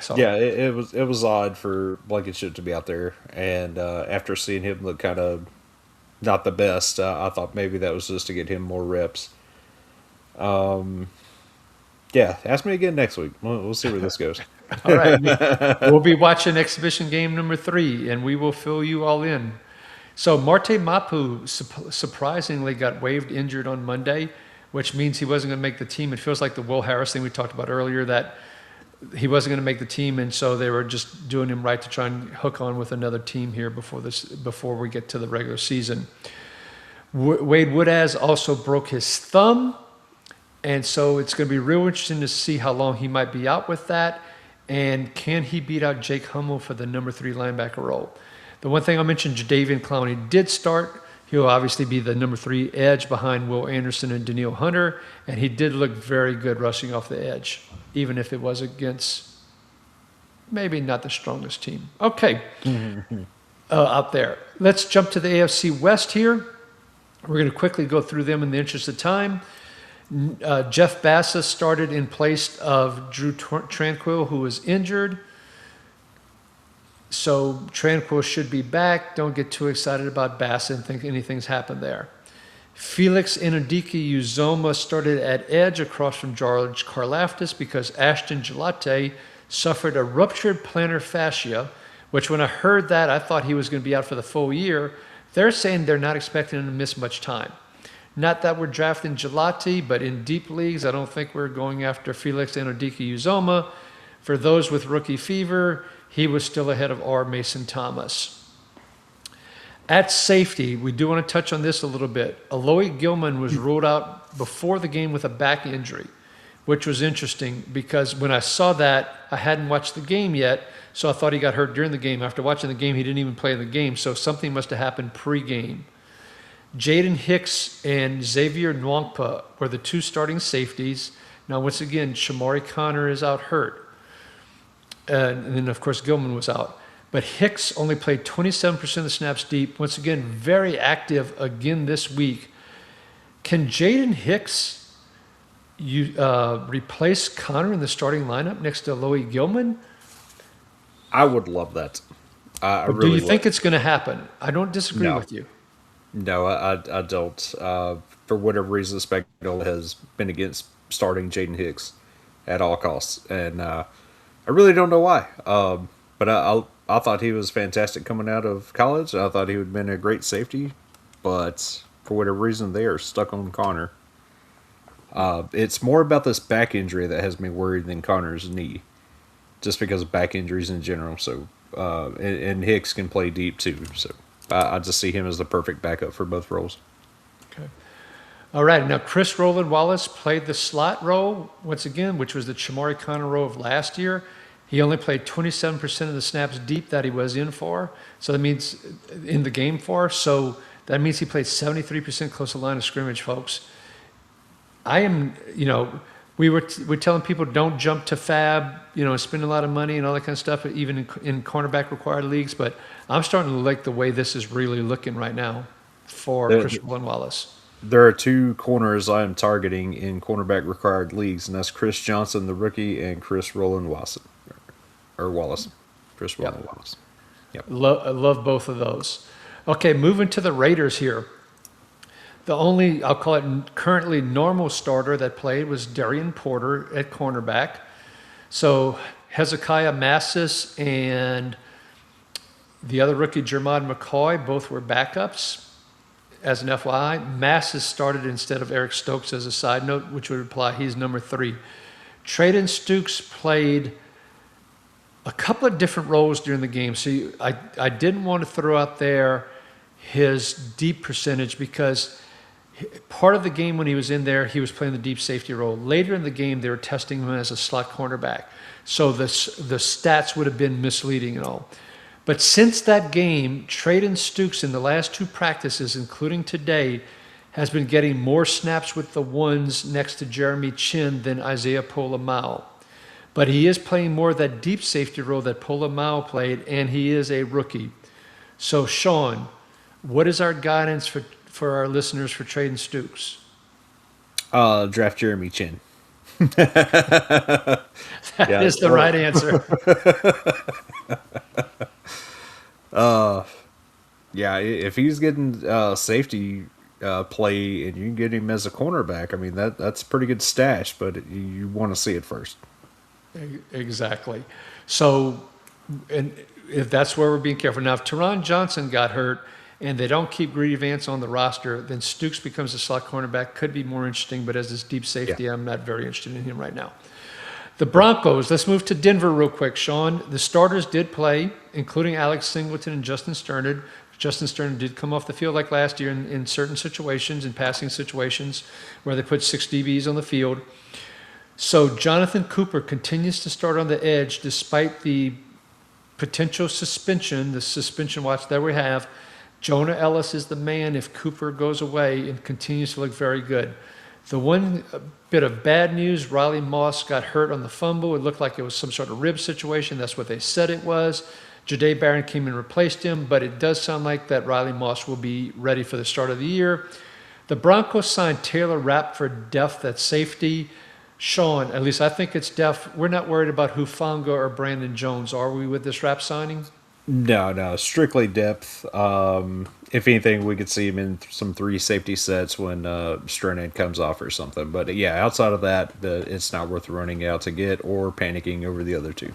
So, Yeah, it was odd for Blankenship to be out there, and after seeing him look kind of not the best, I thought maybe that was just to get him more reps. Yeah, ask me again next week. We'll see where this goes. all right. We'll be watching exhibition game number 3, and we will fill you all in. So Marte Mapu surprisingly got waived injured on Monday, which means he wasn't going to make the team. It feels like the Will Harris thing we talked about earlier, that he wasn't going to make the team, and so they were just doing him right to try and hook on with another team here before we get to the regular season. Wade Woodaz also broke his thumb, and so it's going to be real interesting to see how long he might be out with that, and can he beat out Jake Hummel for the number 3 linebacker role. The one thing I mentioned, Jadeveon Clowney did start. He'll obviously be the number 3 edge behind Will Anderson and Daniil Hunter, and he did look very good rushing off the edge, even if it was against maybe not the strongest team. Okay, out there. Let's jump to the AFC West here. We're going to quickly go through them in the interest of time. Jeff Bassa started in place of Drew Tranquill, who was injured. So Tranquill should be back. Don't get too excited about Bassa and think anything's happened there. Felix Enodike-Uzoma started at edge across from George Karlaftis because Ashton Gelate suffered a ruptured plantar fascia, which when I heard that, I thought he was going to be out for the full year. They're saying they're not expecting him to miss much time. Not that we're drafting Gelati, but in deep leagues, I don't think we're going after Felix Enodike-Uzoma. For those with rookie fever, he was still ahead of R. Mason Thomas. At safety, we do want to touch on this a little bit. Aloy Gilman was ruled out before the game with a back injury, which was interesting because when I saw that, I hadn't watched the game yet, so I thought he got hurt during the game. After watching the game, he didn't even play in the game, so something must have happened pre-game. Jaden Hicks and Xavier Nwankpa were the 2 starting safeties. Now, once again, Shamari Connor is out hurt. And then, of course, Gilman was out. But Hicks only played 27% of the snaps deep. Once again, very active again this week. Can Jaden Hicks replace Connor in the starting lineup next to Aloy Gilman? I would love that. I Or really do you think it's going to happen? I don't disagree No. with you. No, I don't. For whatever reason, Spectacle has been against starting Jaden Hicks at all costs, and I really don't know why. But I thought he was fantastic coming out of college. I thought he would have been a great safety, but for whatever reason, they are stuck on Connor. It's more about this back injury that has me worried than Connor's knee, just because of back injuries in general. So, and Hicks can play deep too. So, I just see him as the perfect backup for both roles. Okay. All right. Now, Chris Roland Wallace played the slot role once again, which was the Shamari Connor role of last year. He only played 27% of the snaps deep that he was in for. So that means in the game for. So that means he played 73% close to the line of scrimmage, folks. I am, we're telling people don't jump to fab, spend a lot of money and all that kind of stuff, even in cornerback required leagues. But I'm starting to like the way this is really looking right now for Chris Roland Wallace. There are 2 corners I am targeting in cornerback required leagues, and that's Chris Johnson, the rookie, and Chris Roland Wallace. Chris Roland Wallace. Yep. I love both of those. Okay, moving to the Raiders here. The only, I'll call it currently normal starter that played was Darian Porter at cornerback. So Hezekiah Massis and the other rookie, Jermod McCoy, both were backups. As an FYI, Massis started instead of Eric Stokes as a side note, which would imply he's number 3. Traden Stukes played a couple of different roles during the game. So I didn't want to throw out there his deep percentage because part of the game when he was in there, he was playing the deep safety role. Later in the game, they were testing him as a slot cornerback. So the stats would have been misleading and all. But since that game, Traden Stukes in the last 2 practices, including today, has been getting more snaps with the ones next to Jeremy Chin than Isaiah Pola-Mao. But he is playing more of that deep safety role that Pola-Mao played, and he is a rookie. So, Sean, what is our guidance for our listeners for Traden Stukes? Draft Jeremy Chin. That is the right answer. Yeah, if he's getting safety play and you can get him as a cornerback, I mean that's a pretty good stash. But you want to see it first. Exactly. So, and if that's where we're being careful. Now, if Teron Johnson got hurt and they don't keep Greedy Vance on the roster, then Stukes becomes a slot cornerback. Could be more interesting, but as this deep safety, I'm not very interested in him right now. The Broncos, let's move to Denver real quick, Sean. The starters did play, including Alex Singleton and Justin Sternard. Justin Sternard did come off the field like last year in certain situations, in passing situations, where they put 6 DBs on the field. So Jonathan Cooper continues to start on the edge despite the potential suspension, the suspension watch that we have. Jonah Ellis is the man if Cooper goes away and continues to look very good. The one bit of bad news, Riley Moss got hurt on the fumble. It looked like it was some sort of rib situation. That's what they said it was. Jahdae Barron came and replaced him, but it does sound like that Riley Moss will be ready for the start of the year. The Broncos signed Taylor Rapp for depth at safety. Sean, at least I think it's depth. We're not worried about Hufanga or Brandon Jones, are we, with this Rapp signing? No, strictly depth. If anything, we could see him in some 3 safety sets when Strennan comes off or something. But yeah, outside of that, it's not worth running out to get or panicking over the other 2.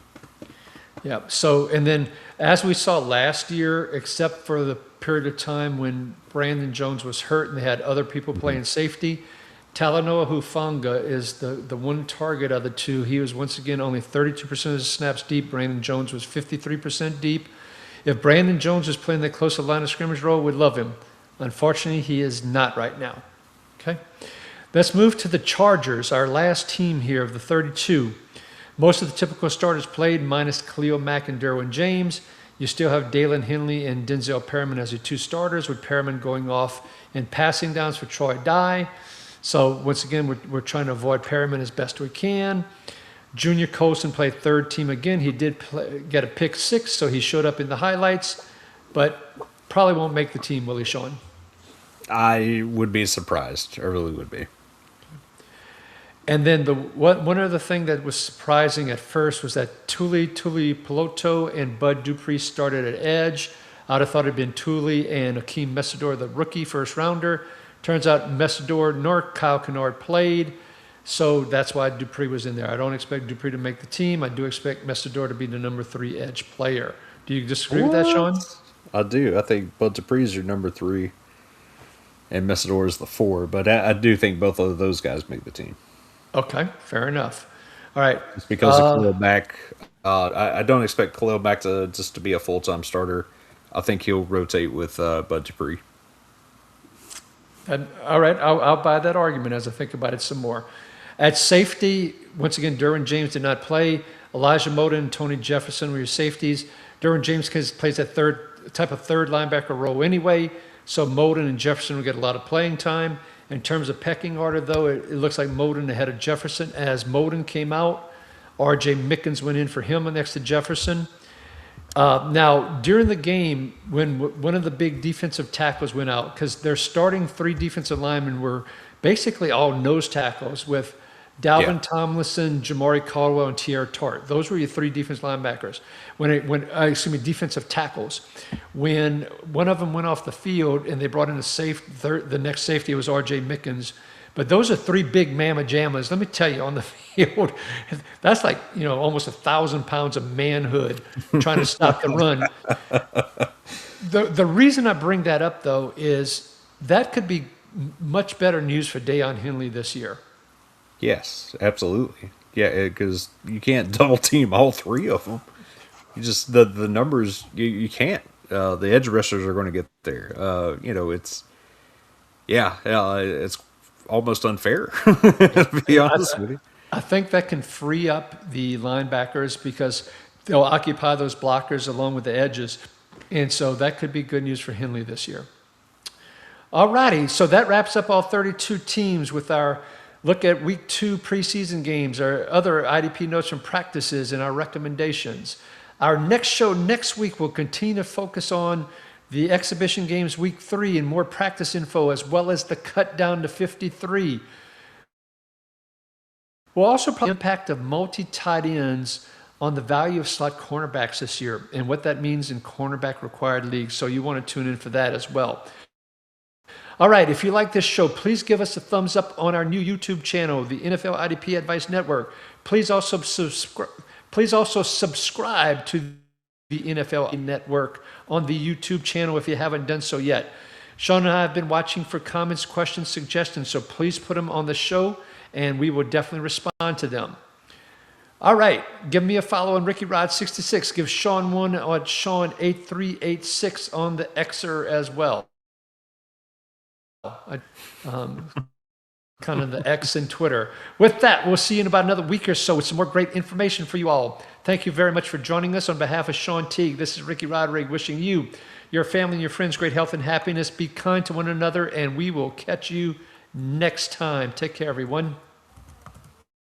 Yeah. So, and then as we saw last year, except for the period of time when Brandon Jones was hurt and they had other people playing safety, Talanoa Hufanga is the one target of the 2. He was once again only 32% of his snaps deep. Brandon Jones was 53% deep. If Brandon Jones is playing that close line of scrimmage role, we'd love him. Unfortunately, he is not right now. Okay. Let's move to the Chargers, our last team here of the 32. Most of the typical starters played, minus Khalil Mack and Derwin James. You still have Dalen Henley and Denzel Perriman as your 2 starters, with Perriman going off in passing downs for Troy Dye. So once again, we're trying to avoid Perriman as best we can. Junior Colson played 3rd team again. He did get a pick 6, so he showed up in the highlights, but probably won't make the team, will he, Sean? I would be surprised. I really would be. And then one other thing that was surprising at first was that Tuli Peloto and Bud Dupree started at edge. I'd have thought it'd been Tuli and Akeem Messidor, the rookie first rounder. Turns out Messidor nor Kyle Kennard played, so that's why Dupree was in there. I don't expect Dupree to make the team. I do expect Messidor to be the number 3 edge player. Do you disagree with that, Sean? I do. I think Bud Dupree is your number 3, and Messidor is the 4. But I do think both of those guys make the team. Okay, fair enough. All right. It's because of Khalil Mack. I don't expect Khalil Mack to be a full-time starter. I think he'll rotate with Bud Dupree. All right, I'll buy that argument as I think about it some more. At safety, once again, Derwin James did not play. Elijah Moden and Tony Jefferson were your safeties. Derwin James plays that third linebacker role anyway, so Moden and Jefferson will get a lot of playing time. In terms of pecking order, though, it looks like Moden ahead of Jefferson. As Moden came out, R.J. Mickens went in for him next to Jefferson. Now, during the game, when one of the big defensive tackles went out, because their starting 3 defensive linemen were basically all nose tackles, with Dalvin Tomlinson, Jamari Caldwell, and Tierra Tart. Those were your three defense linebackers. Defensive tackles. When one of them went off the field and they brought in the next safety was R.J. Mickens. But those are three big mamma jammas. Let me tell you, on the field, that's like, almost 1,000 pounds of manhood trying to stop the run. The reason I bring that up, though, is that could be much better news for Deion Henley this year. Yes, absolutely. Yeah, because you can't double team all three of them. You just the numbers you can't. The edge rushers are going to get there. It's almost unfair, to be honest with you. I think that can free up the linebackers because they'll occupy those blockers along with the edges. And so that could be good news for Henley this year. All righty, so that wraps up all 32 teams with our look at week 2 preseason games, our other IDP notes from practices, and our recommendations. Our next show next week will continue to focus on the exhibition games week 3 and more practice info, as well as the cut down to 53. We'll also probably impact of multi-tight ends on the value of slot cornerbacks this year and what that means in cornerback required leagues. So you want to tune in for that as well. All right, if you like this show, please give us a thumbs up on our new YouTube channel, the NFL IDP Advice Network. Please also subscribe to the NFL Network on the YouTube channel if you haven't done so yet. Sean and I have been watching for comments, questions, suggestions, so please put them on the show, and we will definitely respond to them. All right, give me a follow on Ricky Rod 66. Give Sean one on Sean 8386 on the Xer as well. Kind of the X and Twitter. With that, we'll see you in about another week or so with some more great information for you all. Thank you very much for joining us. On behalf of Sean Teague, this is Ricky Rodrigue wishing you, your family, and your friends great health and happiness. Be kind to one another, and we will catch you next time. Take care, everyone.